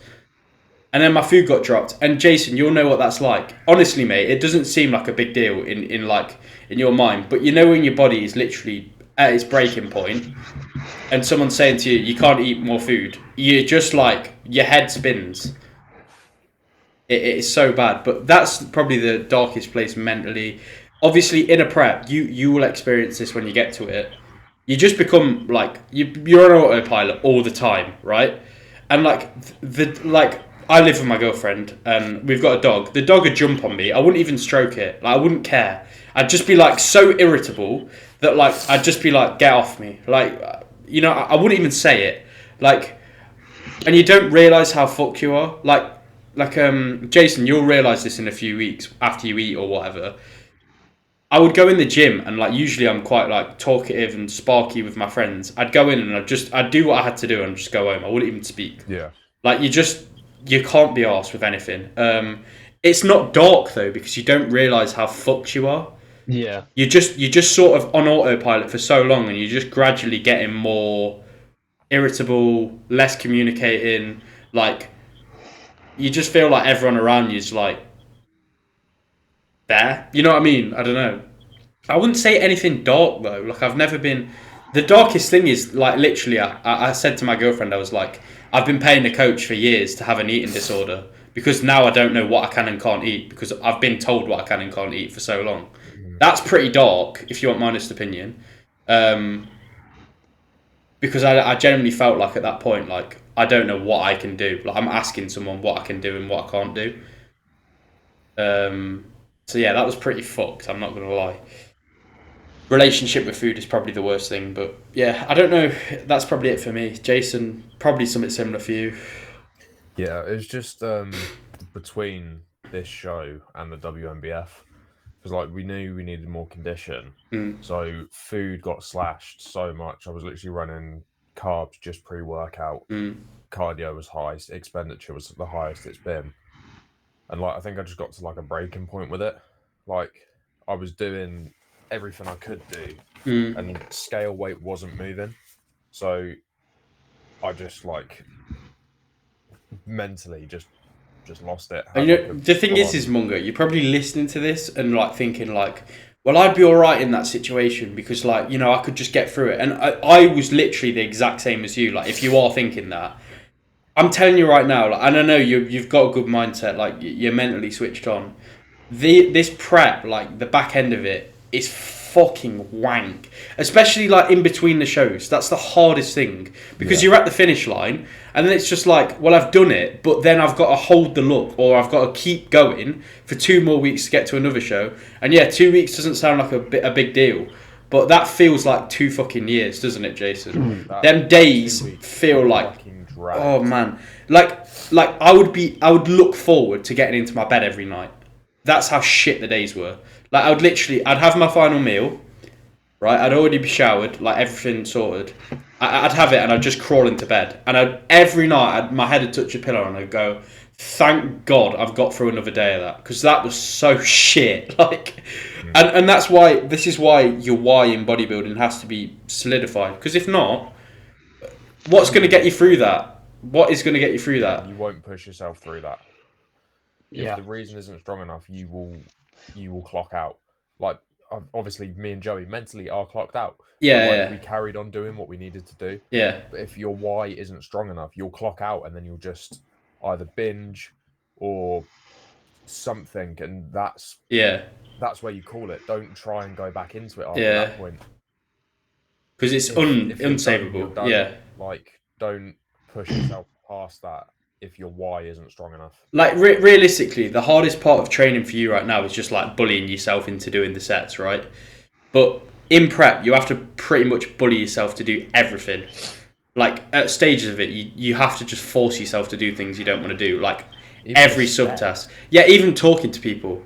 And then my food got dropped. And Jason, you'll know what that's like. Honestly, mate, it doesn't seem like a big deal in your mind, but you know when your body is literally at its breaking point and someone's saying to you, you can't eat more food, you're just like, your head spins. It is so bad. But that's probably the darkest place mentally. Obviously, in a prep, you will experience this when you get to it. You just become like, you're on autopilot all the time, right? And I live with my girlfriend and we've got a dog. The dog would jump on me. I wouldn't even stroke it. Like, I wouldn't care. I'd just be like so irritable that like I'd just be like, get off me. Like, I wouldn't even say it. Like, and you don't realise how fucked you are. Like Jason, you'll realise this in a few weeks after you eat or whatever. I would go in the gym and like usually I'm quite like talkative and sparky with my friends. I'd go in and I'd do what I had to do and just go home. I wouldn't even speak. Yeah. Like, you can't be arsed with anything. It's not dark though because you don't realise how fucked you are. Yeah. You're just sort of on autopilot for so long, and you're just gradually getting more irritable, less communicating. Like, you just feel like everyone around you is like there. You know what I mean? I don't know. I wouldn't say anything dark though. Like, I've never been. The darkest thing is like literally. I said to my girlfriend, I was like, I've been paying a coach for years to have an eating disorder because now I don't know what I can and can't eat because I've been told what I can and can't eat for so long. That's pretty dark, if you want my honest opinion. Because I genuinely felt like at that point, like, I don't know what I can do. Like, I'm asking someone what I can do and what I can't do. So yeah, that was pretty fucked, I'm not going to lie. Relationship with food is probably the worst thing, but yeah, I don't know. That's probably it for me. Jason, probably something similar for you. Yeah, it was just between this show and the WMBF. Because like we knew we needed more condition, so food got slashed so much. I was literally running carbs just pre-workout. Cardio was high, expenditure was the highest it's been, and like I think I just got to like a breaking point with it. Like, I was doing everything I could do, and scale weight wasn't moving, so I just like mentally just lost it. And the thing is Mungo, you're probably listening to this and like thinking like, well, I'd be all right in that situation because like, I could just get through it. And I was literally the exact same as you. Like, if you are thinking that, I'm telling you right now, like, and I know you've got a good mindset, like you're mentally switched on. This prep, like the back end of it, is fucking wank, especially like in between the shows. That's the hardest thing because you're at the finish line and then it's just like, well, I've done it, but then I've got to hold the look or I've got to keep going for 2 more weeks to get to another show. And yeah, 2 weeks doesn't sound like a big deal, but that feels like 2 fucking years, doesn't it, Jason? That Them days 2 weeks feel like, fucking dragged. oh man, like I would look forward to getting into my bed every night. That's how shit the days were. Like I'd have my final meal, right? I'd already be showered, like everything sorted. I'd have it and I'd just crawl into bed. And every night my head would touch a pillow and I'd go, thank God I've got through another day of that, because that was so shit. Like, and this is why your why in bodybuilding has to be solidified. Because if not, what's going to get you through that? What is going to get you through that? You won't push yourself through that. Yeah. If the reason isn't strong enough, you will clock out. Like, obviously, me and Joey mentally are clocked out. Yeah, we carried on doing what we needed to do. Yeah. But if your why isn't strong enough, you'll clock out, and then you'll just either binge or something, and that's where you call it. Don't try and go back into it after that point, because it's unsavable. Yeah, like, don't push yourself past that if your why isn't strong enough. Like realistically, the hardest part of training for you right now is just like bullying yourself into doing the sets, right? But in prep, you have to pretty much bully yourself to do everything. Like at stages of it, you have to just force yourself to do things you don't want to do. Like even every subtask. Yeah, even talking to people,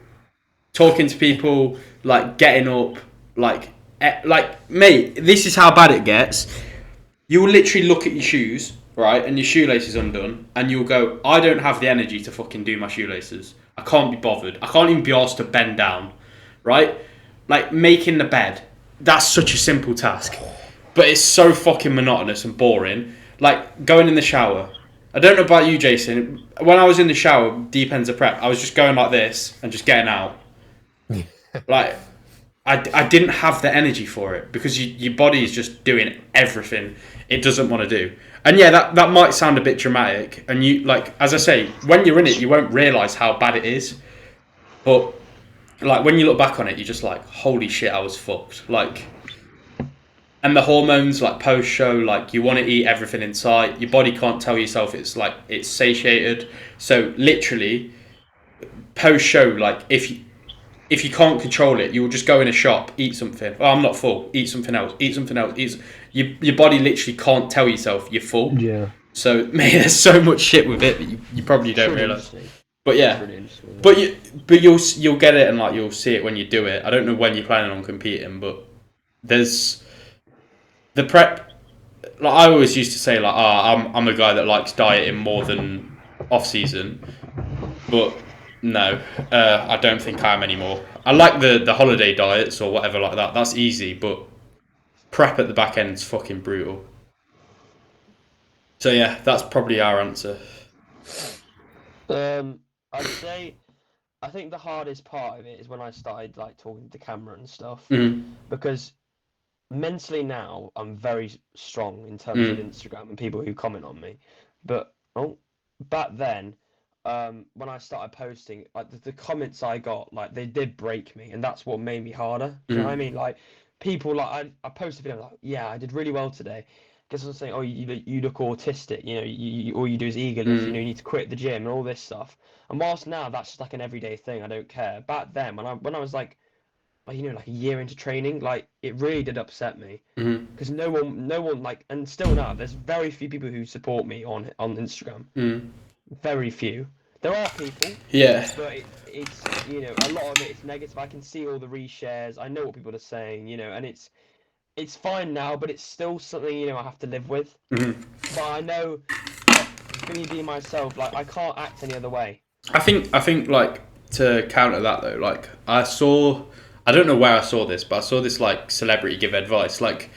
like getting up, like mate, this is how bad it gets. You will literally look at your shoes, right, and your shoelaces undone, and you'll go, I don't have the energy to fucking do my shoelaces. I can't be bothered. I can't even be asked to bend down, right? Like making the bed. That's such a simple task. But it's so fucking monotonous and boring. Like going in the shower. I don't know about you, Jason. When I was in the shower, deep ends of prep, I was just going like this and just getting out. Like, I didn't have the energy for it because your body is just doing everything it doesn't want to do. And yeah, that might sound a bit dramatic. And you, like, as I say, when you're in it, you won't realise how bad it is. But, like, when you look back on it, you're just like, holy shit, I was fucked. Like... And the hormones, like post-show, like you want to eat everything in sight. Your body can't tell yourself it's satiated. So literally, post-show, like if you can't control it, you will just go in a shop, eat something. Oh, I'm not full. Eat something else. Eat something else. Your body literally can't tell yourself you're full. Yeah. So man, there's so much shit with it that you probably don't realise. But yeah, but you'll get it and like you'll see it when you do it. I don't know when you're planning on competing, but there's. The prep, like I always used to say, like, I'm a guy that likes dieting more than off season, but no, I don't think I am anymore. I like the holiday diets or whatever like that. That's easy, but prep at the back end is fucking brutal. So yeah, that's probably our answer. I'd say, I think the hardest part of it is when I started like talking to camera and stuff, because. Mentally now, I'm very strong in terms of Instagram and people who comment on me. But back then, when I started posting, like the comments I got, like they did break me, and that's what made me harder. Do you know what I mean? Like people, like I posted a video like, yeah, I did really well today. Guess I'm saying, oh, you look autistic. You know, all you do is egoless. You know, you need to quit the gym and all this stuff. And whilst now that's just like an everyday thing, I don't care. Back then, when I was like a year into training, like it really did upset me because no one like, and still now there's very few people who support me on Instagram. Very few. There are people, but it's a lot of it is negative. I can see all the reshares. I know what people are saying, and it's fine now, but it's still something I have to live with. But I know me being myself, like I can't act any other way. I think like to counter that though, like I don't know where I saw this, but I saw this like celebrity give advice. Like,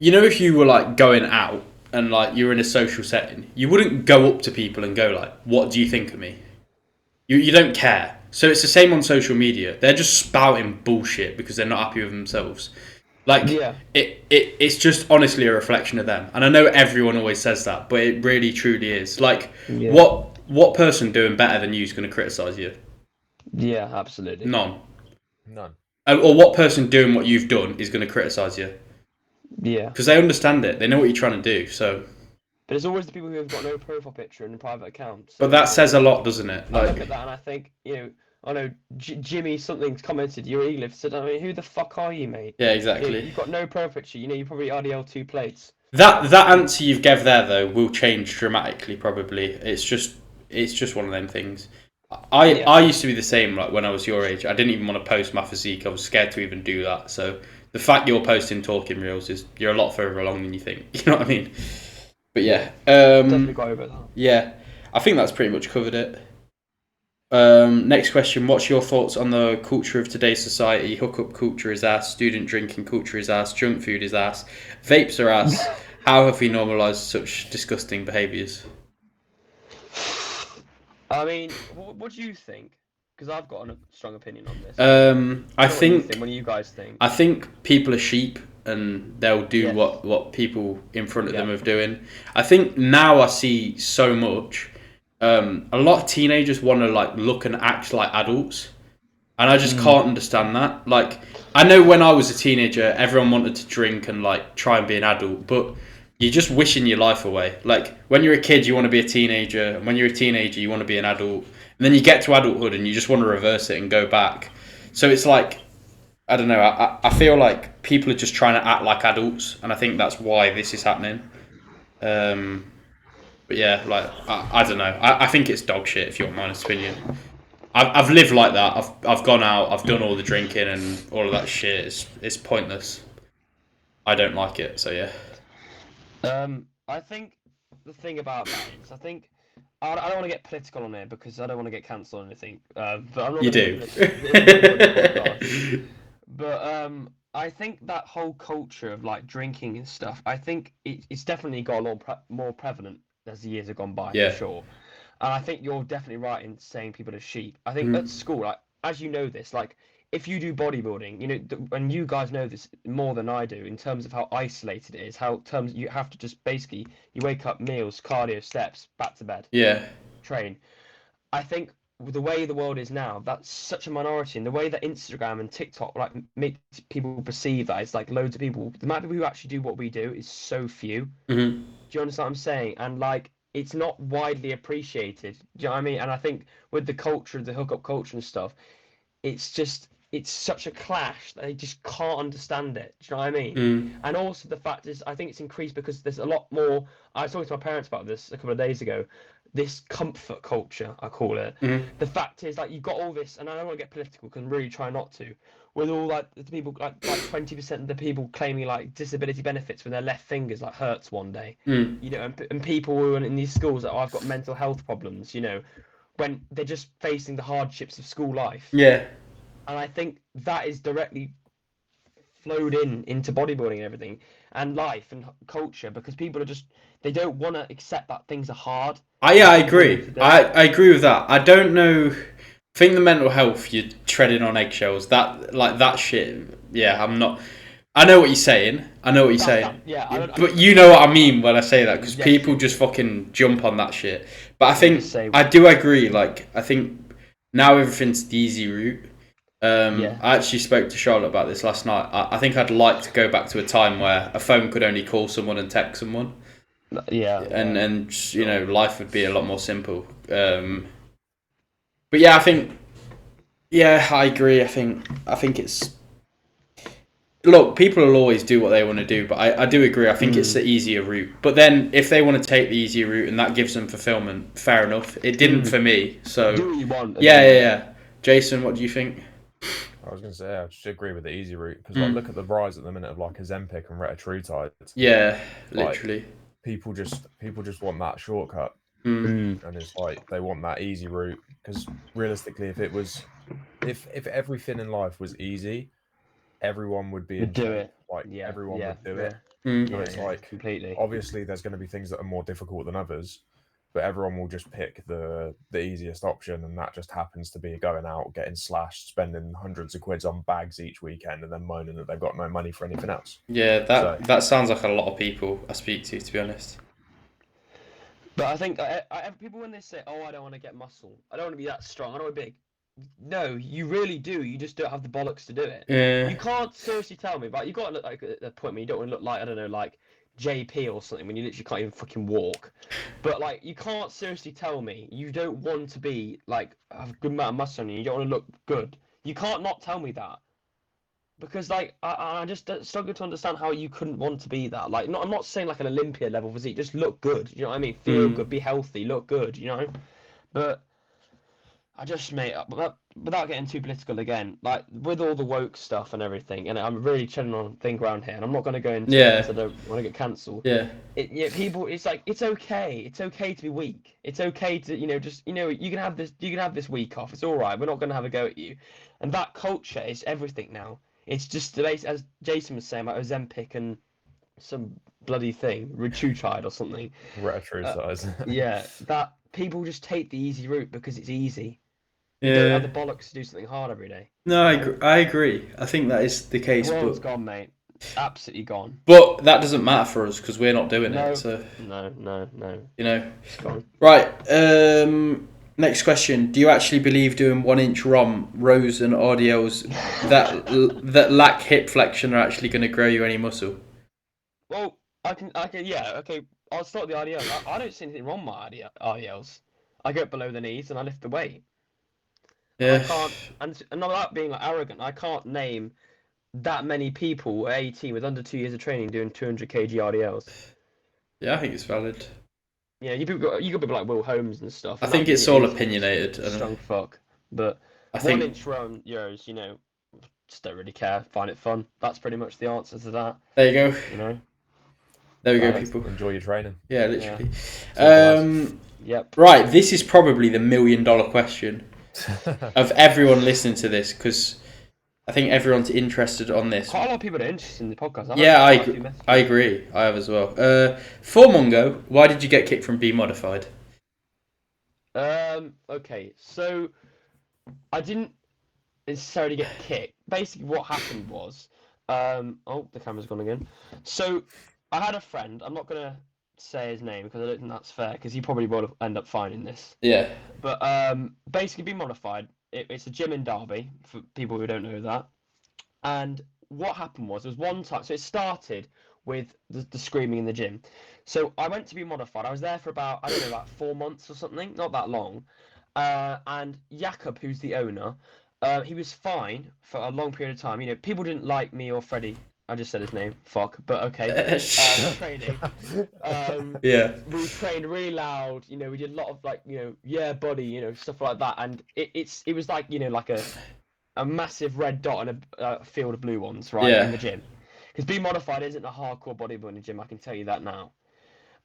if you were like going out and like you're in a social setting, you wouldn't go up to people and go like, "What do you think of me?" You don't care. So it's the same on social media. They're just spouting bullshit because they're not happy with themselves. Like it's just honestly a reflection of them. And I know everyone always says that, but it really truly is. Like what person doing better than you is going to criticize you? Yeah, absolutely. None. Or what person doing what you've done is going to criticise you? Yeah. Because they understand it. They know what you're trying to do, so... But it's always the people who have got no profile picture and a private account. So but that says a lot, doesn't it? I look at that and I think, I know Jimmy something commented you're eagle lifter. I mean, who the fuck are you, mate? Yeah, exactly. You've got no pro picture. You probably RDL 2 plates. That answer you've gave there though will change dramatically. Probably, it's just one of them things. I used to be the same. Like when I was your age, I didn't even want to post my physique. I was scared to even do that. So the fact you're posting talking reels is you're a lot further along than you think. You know what I mean? But yeah, Definitely got over that. yeah, I think that's pretty much covered it. Next question. What's your thoughts on the culture of today's society? Hookup culture is ass. Student drinking culture is ass. Junk food is ass. Vapes are ass. How have we normalised such disgusting behaviours? I mean, what do you think? Because I've got a strong opinion on this. I think. What do you guys think? I think people are sheep and they'll do what people in front of them are doing. I think now I see so much. A lot of teenagers want to like look and act like adults, and I just can't understand that. Like, I know when I was a teenager, everyone wanted to drink and like try and be an adult, but you're just wishing your life away. Like when you're a kid, you want to be a teenager, and when you're a teenager, you want to be an adult, and then you get to adulthood and you just want to reverse it and go back. So it's like, I don't know. I feel like people are just trying to act like adults, and I think that's why this is happening. But yeah, like I don't know. I think it's dog shit. If you want my honest opinion, I've lived like that. I've gone out. I've done all the drinking and all of that shit. It's pointless. I don't like it. So yeah. I think the thing about that is, I think I don't want to get political on here because I don't want to get cancelled or anything. But I'm not. You do. But I think that whole culture of like drinking and stuff, I think it's definitely got a lot more prevalent as the years have gone by, for sure. And I think you're definitely right in saying people are sheep. I think at school, like, as you know this, like, if you do bodybuilding, you know, and you guys know this more than I do in terms of how isolated it is, how terms you have to just basically, you wake up, meals, cardio, steps, back to bed, train. I think the way the world is now, that's such a minority, and the way that Instagram and TikTok like make people perceive that it's like loads of people. The amount of people who actually do what we do is so few. Mm-hmm. Do you understand what I'm saying? And like, it's not widely appreciated. Do you know what I mean? And I think with the culture, the hookup culture and stuff, it's such a clash that they just can't understand it. Do you know what I mean? And also the fact is, I think it's increased because there's a lot more. I was talking to my parents about this a couple of days ago. This comfort culture, I call it. The fact is, like, you've got all this, and I don't want to get political because I'm really trying not to. With all like the people, like 20% of the people claiming like disability benefits when their left fingers like hurts one day, you know, and people who are in these schools that I've got mental health problems, you know, when they're just facing the hardships of school life. Yeah. And I think that is directly flowed into bodybuilding and everything, and life and culture, because people are just, they don't want to accept that things are hard. I agree. I agree with that. I don't know. I think the mental health, you're treading on eggshells. That shit. Yeah, I'm not. I know what you're saying. But you know what I mean when I say that, because people just fucking jump on that shit. But I think I do agree. Like, I think now everything's the easy route. I actually spoke to Charlotte about this last night. I think I'd like to go back to a time where a phone could only call someone and text someone. And you know, life would be a lot more simple. But yeah, I think, I agree. I think it's, look, people will always do what they want to do, but I do agree. I think it's the easier route. But then if they want to take the easier route and that gives them fulfillment, fair enough. It didn't for me, so do what you want. Yeah. Jason, what do you think? I was going to say, I just agree with the easy route, because like, look at the rise at the minute of like Ozempic and retatrutide. Yeah, literally. Like, people just want that shortcut, and it's like they want that easy route, because realistically, if everything in life was easy, everyone would be do it. Like, everyone would do it. So it's like, completely. Obviously, there's going to be things that are more difficult than others, but everyone will just pick the easiest option, and that just happens to be going out, getting slashed, spending hundreds of quids on bags each weekend, and then moaning that they've got no money for anything else. Yeah, that sounds like a lot of people I speak to be honest. But I think people, when they say, "Oh, I don't want to get muscle. I don't want to be that strong. I don't want to be big." No, you really do. You just don't have the bollocks to do it. Yeah. You can't seriously tell me, but you've got to look like at the point where you don't want to look like, I don't know, like JP or something when you literally can't even fucking walk. But like, you can't seriously tell me you don't want to be like have a good amount of muscle on you. You don't want to look good. You can't not tell me that. Because like I just struggle to understand how you couldn't want to be that. Like, I'm not saying like an Olympia level physique. Just look good. You know what I mean? Feel good, be healthy, look good. You know. But I just mate, without getting too political again, like with all the woke stuff and everything, and I'm really treading on thin ground here, and I'm not going to go into it because I don't want to get cancelled. Yeah. People, it's like it's okay to be weak. It's okay to just you can have this week off. It's all right. We're not going to have a go at you, and that culture is everything now. It's just the base, as Jason was saying, like Ozempic and some bloody thing, Ritutride or something. Retrocide. Yeah, that people just take the easy route because it's easy. Yeah. You don't have the bollocks to do something hard every day. No, I agree. I think that is the case. The world's but gone, mate. Absolutely gone. But that doesn't matter for us because we're not doing No. it. So No. you know. It's gone. Right. Next question. Do you actually believe doing 1-inch rows and RDLs that lack hip flexion are actually going to grow you any muscle? Well, I can. Yeah. Okay. I'll start the RDL. I don't see anything wrong with my RDLs. I go below the knees and I lift the weight. Yeah. I can't, and not without being like arrogant, I can't name that many people at 18 with under 2 years of training doing 200 kg RDLs. Yeah, I think it's valid. Yeah, you got people like Will Holmes and stuff. I think it's all opinionated. Strong fuck, but I think 1-inch row euros, just don't really care. Find it fun. That's pretty much the answer to that. there you go. There we go, Right, people. Enjoy your training. Yeah, literally. Yep. Right, this is probably the $1 million question of everyone listening to this because I think everyone's interested on this. Quite a lot of people are interested in the podcast. I agree. I have as well. For Mungo, why did you get kicked from B Modified? Okay, so I didn't necessarily get kicked. Basically, what happened was, oh, the camera's gone again. So I had a friend. I'm not gonna say his name because I don't think that's fair because he probably will end up finding this. Yeah. But basically, Be Modified. It's a gym in Derby for people who don't know that. And what happened was there was one time. So it started with the screaming in the gym. So I went to Be Modified. I was there for about 4 months or something, not that long. And Jakob, who's the owner, he was fine for a long period of time. People didn't like me or Freddie. I just said his name. Fuck. But okay. Training. Yeah. We trained really loud. We did a lot of yeah, buddy. Stuff like that. And it was like like a massive red dot and a field of blue ones, right, in the gym. Because Be Modified isn't a hardcore bodybuilding gym. I can tell you that now.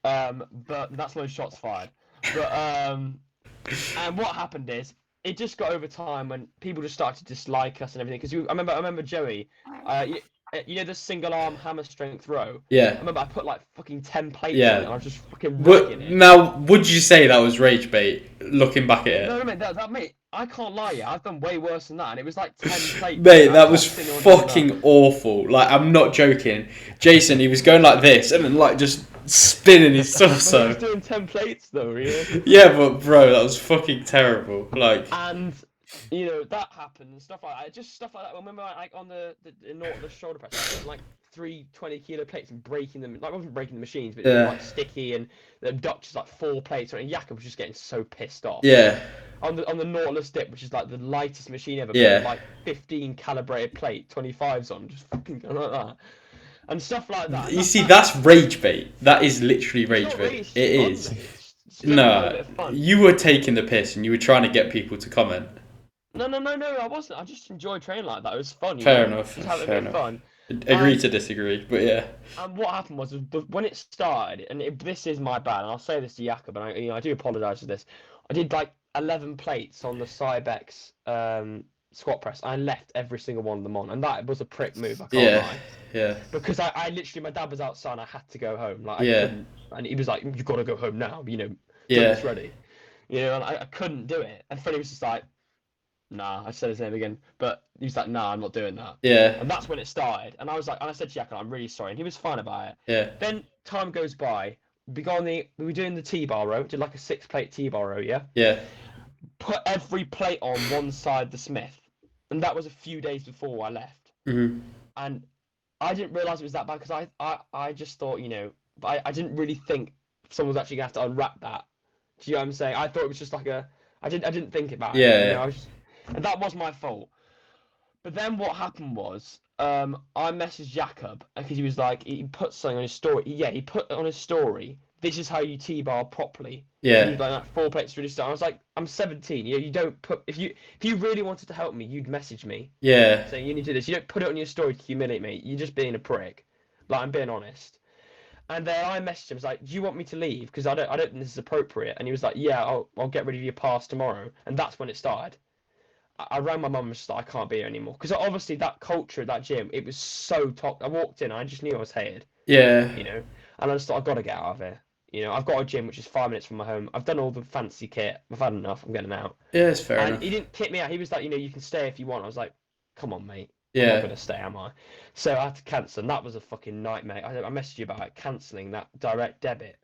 But that's no shots fired. But and what happened is it just got over time when people just started to dislike us and everything. Because I remember Joey. The single arm hammer strength row. Yeah. I remember I put like fucking 10 plates on it and I was just fucking ragging it. Now, would you say that was rage bait? Looking back at it. No, mate. Mate, I can't lie. Yeah, I've done way worse than that, and it was like 10 plates. Mate, that was fucking awful. Like, I'm not joking. Jason, he was going like this and then like just spinning his torso. He was doing 10 plates though, yeah. Yeah, but bro, that was fucking terrible. Like. And. That happened and stuff like that. Just stuff like that. I remember like on the Nautilus shoulder press, like 3 20-kilo plates and breaking them. Like I wasn't breaking the machines, but it was like sticky and the Dutch is like 4 plates. And Jakob was just getting so pissed off. Yeah. On the Nautilus dip, which is like the lightest machine ever. Yeah. Like 15 calibrated plate, 25s on, just fucking going like that. And stuff like that. You see, that's rage bait. That is literally rage bait. It is. No, you were taking the piss and you were trying to get people to comment. No, I wasn't. I just enjoyed training like that. It was fun. Fair enough. Just having a bit of fun. Agree to disagree, but yeah. And what happened was when it started, and this is my bad, and I'll say this to Jakob, and I do apologise for this. I did like 11 plates on the Cybex squat press. I left every single one of them on, and that was a prick move. I can't lie. Yeah. Because I literally, my dad was outside, and I had to go home. Like, and he was like, "You've got to go home now. It's ready." And I couldn't do it. And Freddie was just like, "Nah," I said his name again, but he was like, "Nah, I'm not doing that." Yeah. And that's when it started. And I was like, and I said to Jack, "I'm really sorry," and he was fine about it. Yeah. Then time goes by. We were doing the T-bar row. Did like a 6-plate T-bar row, yeah. Yeah. Put every plate on one side the Smith, and that was a few days before I left. Mm-hmm. And I didn't realise it was that bad because I just thought, but I didn't really think someone was actually gonna have to unwrap that. Do you know what I'm saying? I thought it was just like I didn't think about it. Yeah. And that was my fault. But then what happened was, I messaged Jacob because he was like, he put something on his story. Yeah, he put on his story, "This is how you T-bar properly." And he Yeah. was like, 4 plates really start. I was like, I'm 17. You don't put if you really wanted to help me, you'd message me Yeah. saying you need to do this. You don't put it on your story to humiliate me. You're just being a prick. Like, I'm being honest. And then I messaged him, I was like, "Do you want me to leave? Because I don't think this is appropriate." And he was like, "Yeah, I'll get rid of your pass tomorrow." And that's when it started. I rang my mum and just like, "I can't be here anymore." Because obviously that culture at that gym, it was so toxic. I walked in, I just knew I was hated, Yeah. and I just thought, I've got to get out of here. I've got a gym which is 5 minutes from my home. I've done all the fancy kit. I've had enough. I'm getting out. Yeah, it's fair And enough. he didn't kick me out. He was like, "You can stay if you want." I was like, "Come on, mate. I'm not Yeah. gonna stay, am I?" So I had to cancel, and that was a fucking nightmare. I messaged you about it, cancelling that direct debit.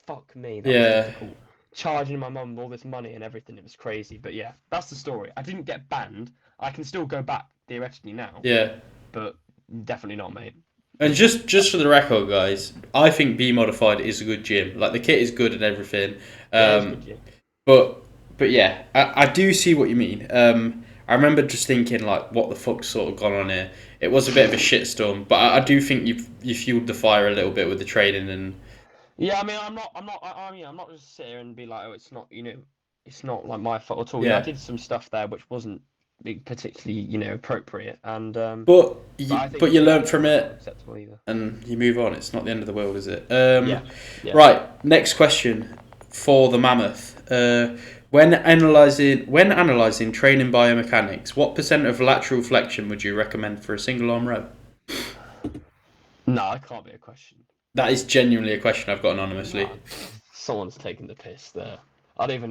Fuck me, that was Yeah. difficult. Charging my mum all this money and everything, it was crazy. But yeah, that's the story. I didn't get banned. I can still go back theoretically now, Yeah. but definitely not, mate. And just for the record, guys, I think B Modified is a good gym. Like, the kit is good and everything. Yeah, it's good, yeah. But yeah, I do see what you mean. I remember just thinking, like, what the fuck's sort of gone on here? It was a bit of a shitstorm, but I do think you fueled the fire a little bit with the training and Yeah, I mean, I'm not just sit here and be like, "Oh, it's not, it's not like my fault at all." I yeah. did some stuff there which wasn't particularly, appropriate, and But I think but you learn it's from not it acceptable either. and you move on. It's not the end of the world, is it? Yeah. Right. Next question for the Mammoth. When analysing training biomechanics, what percent of lateral flexion would you recommend for a single arm row? No, it can't be a question. That is genuinely a question I've got anonymously. Nah, someone's taking the piss there. I don't even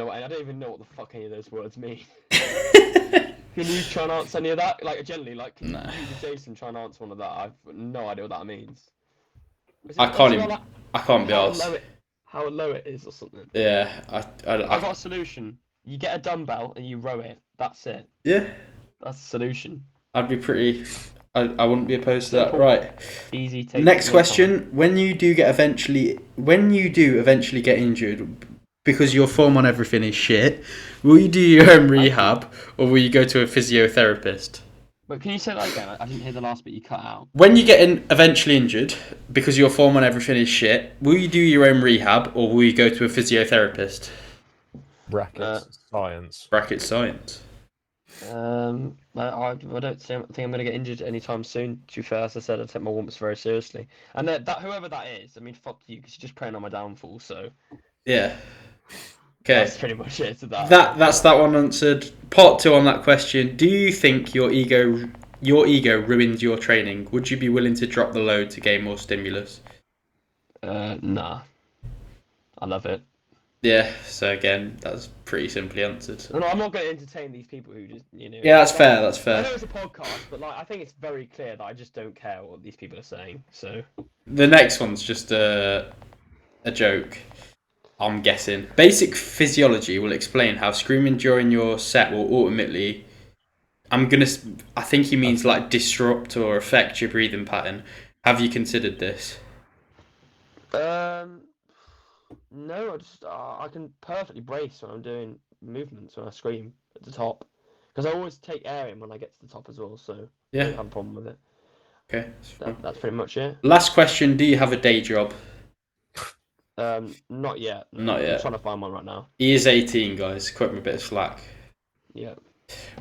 know what the fuck any of those words mean. Can you try and answer any of that? Like, generally, like, can No. you, Jason, try and answer one of that? I've no idea what that means. I can't be arsed. How low it is or something. Yeah, I've got a solution. You get a dumbbell and you row it. That's it. Yeah, That's the solution. I'd be pretty. I wouldn't be opposed to that. Simple. Right. Easy. Next question: when you do eventually get injured because your form on everything is shit, will you do your own rehab or will you go to a physiotherapist? But can you say that again? I didn't hear the last bit you cut out. When you get eventually injured because your form on everything is shit, will you do your own rehab or will you go to a physiotherapist? Brackets science. Bracket science. I don't think I'm gonna get injured anytime soon. To be fair, as I said, I take my warm-ups very seriously. And that whoever that is, I mean, fuck you, because you're just preying on my downfall. So Yeah. Okay. that's pretty much it to that. That's that one answered. Part 2 on that question: do you think your ego ruins your training? Would you be willing to drop the load to gain more stimulus? Nah. I love it. Yeah. So again, that's pretty simply answered. No, I'm not going to entertain these people who just, Yeah, that's fair. That's I fair. know it's a podcast, but like, I think it's very clear that I just don't care what these people are saying. So The next one's just a joke. I'm guessing. Basic physiology will explain how screaming during your set will ultimately. I think he means like disrupt or affect your breathing pattern. Have you considered this? no, I can perfectly brace when I'm doing movements when I scream at the top, because I always take air in when I get to the top as well. So I Yeah. don't have a problem with it. Okay. That's pretty much it. Last question: do you have a day job? Not yet. No. Not yet. I'm trying to find one right now. He is 18, guys. Cut him a bit of slack. Yeah.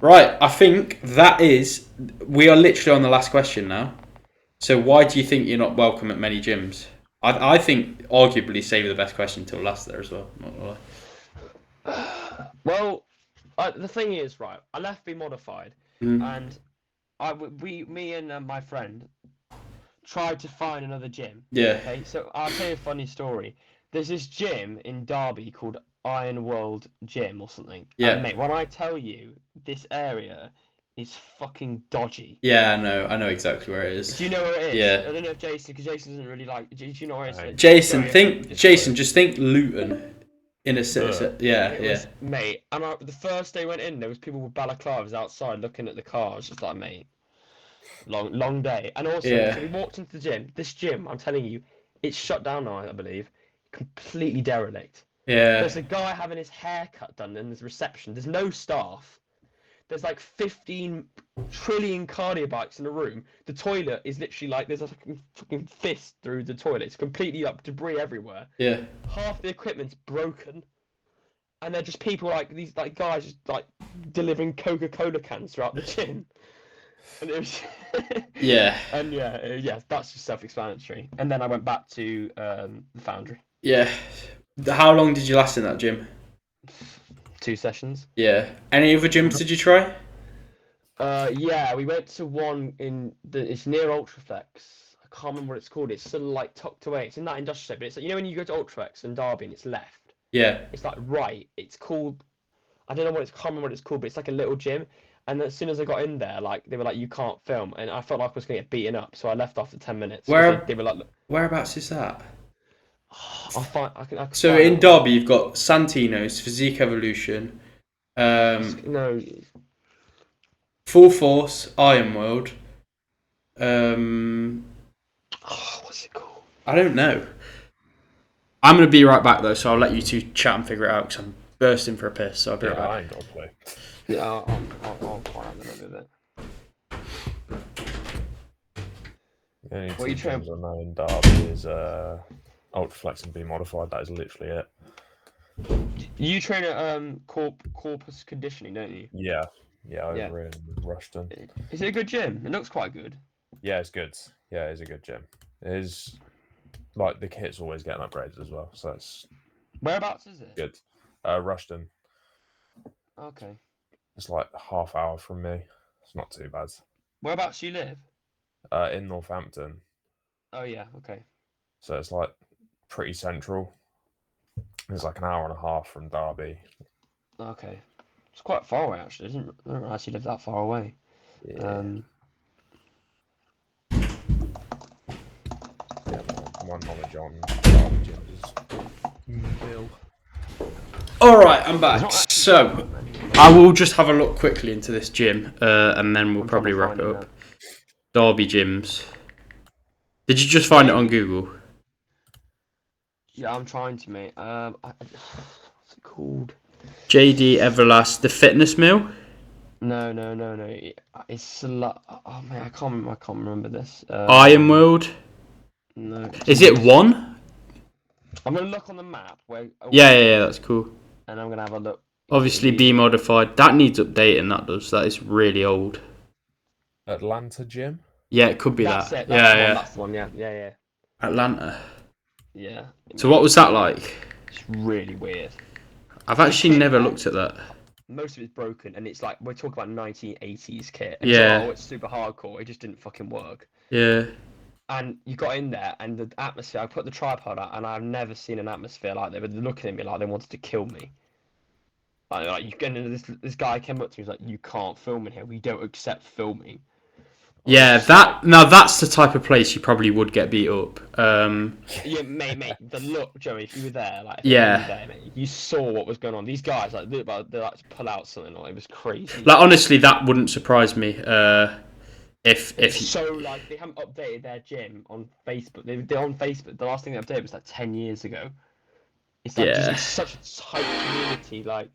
Right, I think we are literally on the last question now. So why do you think you're not welcome at many gyms? I think arguably save the best question till last there as well. Not gonna lie. Well, the thing is, right, I left Be Modified, and me and my friend tried to find another gym. Yeah. Okay, so I'll tell you a funny story. There's this gym in Derby called Iron World Gym or something. Yeah. And mate, when I tell you this area is fucking dodgy. Yeah, I know exactly where it is. Do you know where it is? Yeah. I don't know if Jason, because Jason doesn't really like. Do you know where it is? Jason, just think Luton in a city. Yeah. Mate, and the first day I went in, there was people with balaclavas outside looking at the cars, just like, mate. long day. And also, Yeah. so we walked into the gym. This gym, I'm telling you, it's shut down now, I believe. Completely derelict. Yeah. There's a guy having his hair cut done in the reception. There's no staff. There's like 15 trillion cardio bikes in a room. The toilet is literally like there's a fucking fist through the toilet. It's completely like debris everywhere. Yeah. Half the equipment's broken. And they're just people like these like guys just like delivering Coca-Cola cans throughout the gym. And it was Yeah. And yeah, that's just self-explanatory. And then I went back to the Foundry. Yeah. How long did you last in that gym? 2 sessions. Yeah. Any other gyms did you try? Yeah, we went to one it's near Ultraflex. I can't remember what it's called. It's sort of like tucked away. It's in that industrial estate, but it's like, you know when you go to Ultraflex in Derby and it's left. Yeah. It's like right. It's called. I don't know what it's. Can't remember what it's called, but it's like a little gym. And as soon as I got in there, like they were like, "You can't film," and I felt like I was gonna get beaten up, so I left after 10 minutes. They were like, "Look." Whereabouts is that? I'll find. I can So find in it. Derby, you've got Santino's, Physique Evolution, No. Full Force, Iron World. What's it called? I don't know. I'm going to be right back though, so I'll let you two chat and figure it out because I'm bursting for a piss. So I'll be right back. I ain't got a clue. Yeah, I'll find the name of it. The only What are you two trying- things I know in Derby is Ultraflex and Be Modified. That is literally it. You train at Corpus Conditioning, don't you? Yeah, over in Rushton. Is it a good gym? It looks quite good. Yeah, it's good. Yeah, it's a good gym. It is like the kit's always getting upgraded as well, so it's Whereabouts is it? good. Rushton. Okay. It's like half hour from me. It's not too bad. Whereabouts do you live? In Northampton, Oh yeah. Okay. so it's like pretty central. It's like an hour and a half from Derby. Okay. It's quite far away actually. I didn't realize you lived that far away. Yeah. My knowledge on Derby gyms is nil. Alright, I'm back. So, I will just have a look quickly into this gym and then we'll probably wrap it up. Derby gyms. Did you just find it on Google? Yeah, I'm trying to, mate. What's it called? JD Everlast, the Fitness Mill? No. It's a lot. Oh man, I can't remember this. Iron World? No. Is it one? I'm gonna look on the map Yeah, that's cool. and I'm gonna have a look. Obviously, Be Modified. That needs updating, that does. That is really old. Atlanta gym. Yeah, it could be That's that. it. That's the one. Yeah. Atlanta. Yeah. So what was that like? It's really weird. I've actually never looked at that. Most of it's broken, and it's like we're talking about 1980s kit. And Yeah. it's super hardcore. It just didn't fucking work. Yeah. And you got in there, and the atmosphere. I put the tripod out, and I've never seen an atmosphere like that. They were looking at me like they wanted to kill me. Like you get into this guy came up to me. He's like, "You can't film in here. We don't accept filming." Yeah, that's the type of place you probably would get beat up. Yeah, mate. The look, Joey. If you were there, like, Yeah. you were there, mate, you saw what was going on. These guys, like, they like to pull out something. Like, it was crazy. Like honestly, that wouldn't surprise me. If So like they haven't updated their gym on Facebook. They're on Facebook. The last thing they updated was like 10 years ago. It's like Yeah. it's such a tight community. Like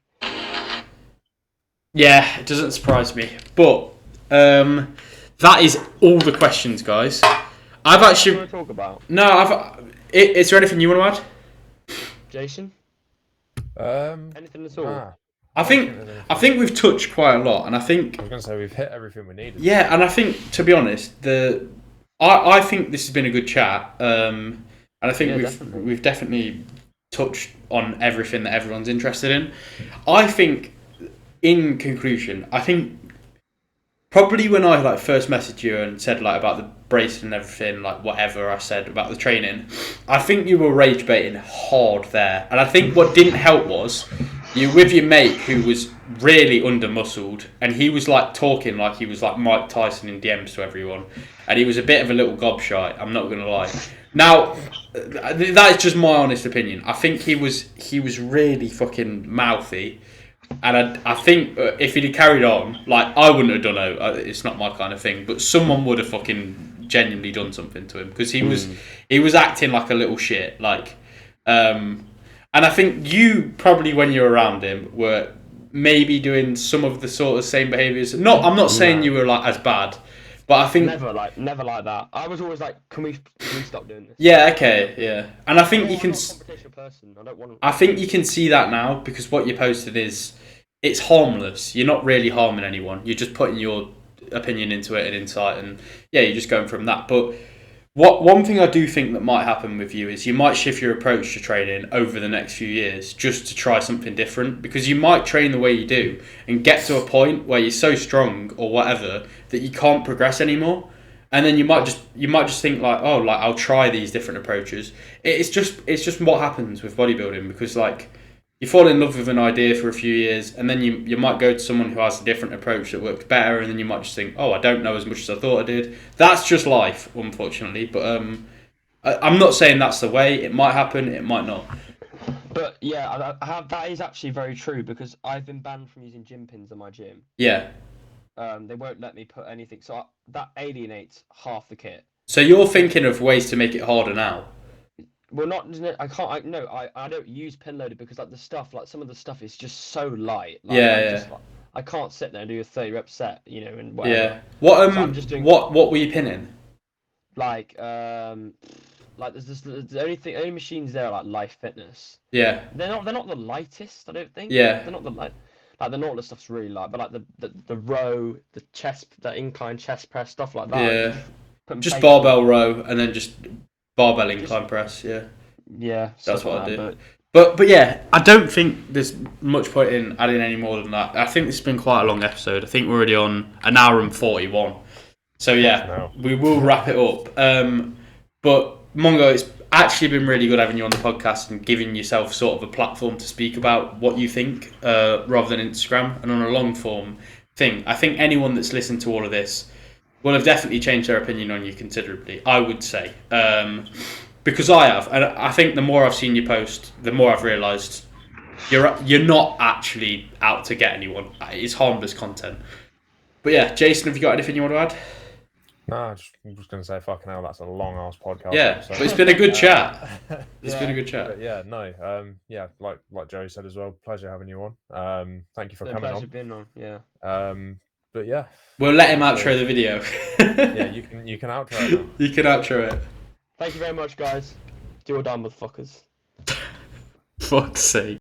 yeah, it doesn't surprise me. But that is all the questions, guys. I've what do actually you want to talk about, Is there anything you want to add? Jason? Anything at all? Nah. I think we've touched quite a lot, and I think I was gonna say we've hit everything we needed. yeah, and I think to be honest, I think this has been a good chat, and I think we've definitely touched on everything that everyone's interested in. I think, in conclusion, I think probably when I like first messaged you and said like about the bracelet and everything, like whatever I said about the training, I think you were rage baiting hard there, and I think what didn't help was you with your mate who was really under muscled, and he was like talking like he was like Mike Tyson in DMs to everyone, and he was a bit of a little gobshite. I'm not gonna lie. Now, that is just my honest opinion. I think he was really fucking mouthy, And I think if he'd have carried on, like, I wouldn't have done it. It's not my kind of thing, but someone would have fucking genuinely done something to him because he was acting like a little shit. Like, and I think you probably, when you were around him, were maybe doing some of the sort of same behaviours. I'm not saying you were like as bad, but I think never like that. I was always like, can we stop doing this? yeah, okay, yeah, and I think you can. I'm not a competition person. I don't want to. I think you can see that now because what you posted is it's harmless. You're not really harming anyone. You're just putting your opinion into it and insight, and yeah, you're just going from that. But one thing I do think that might happen with you is you might shift your approach to training over the next few years just to try something different because you might train the way you do and get to a point where you're so strong or whatever that you can't progress anymore. And then you might just think like, oh, like I'll try these different approaches. It's just what happens with bodybuilding because like you fall in love with an idea for a few years and then you might go to someone who has a different approach that works better and then you might just think, oh, I don't know as much as I thought I did. That's just life, unfortunately. But I'm not saying that's the way. It might happen, it might not. But yeah, that is actually very true because I've been banned from using gym pins in my gym. Yeah. They won't let me put anything, so that alienates half the kit. So you're thinking of ways to make it harder now? Well, not I can't. I don't use pin loader because like the stuff, like some of the stuff is just so light. Like, I can't sit there and do a 30-rep set, you know, and whatever. Yeah. What So I'm just doing what were you pinning? like there's this the only machines there are like Life Fitness. Yeah. They're not the lightest, I don't think. Yeah. They're not the light. Like the Nautilus stuff's really light, but like the row, the chest, the incline chest press, stuff like that. Yeah. Just barbell row and then just barbell incline press. Yeah. Yeah. That's what I do. But But yeah, I don't think there's much point in adding any more than that. I think this has been quite a long episode. I think we're already on an hour and 41. So yeah, we will wrap it up. But Mungo, it's actually been really good having you on the podcast and giving yourself sort of a platform to speak about what you think rather than Instagram and on a long form thing. I think anyone that's listened to all of this will have definitely changed their opinion on you considerably, I would say. Because I have, and I think the more I've seen you post, the more I've realised you're not actually out to get anyone. It's harmless content. But yeah, Jason, have you got anything you want to add? No, I'm just going to say, fucking hell, that's a long ass podcast. Yeah, so. But it's been a good chat. It's been a good chat. Yeah, no, yeah, like Joey said as well, pleasure having you on. Thank you for coming on. Being on. Yeah. But yeah, we'll let him outro the video. Yeah, you can outro it now. You can outro it. Thank you very much, guys. Do or die, motherfuckers. Fuck's sake.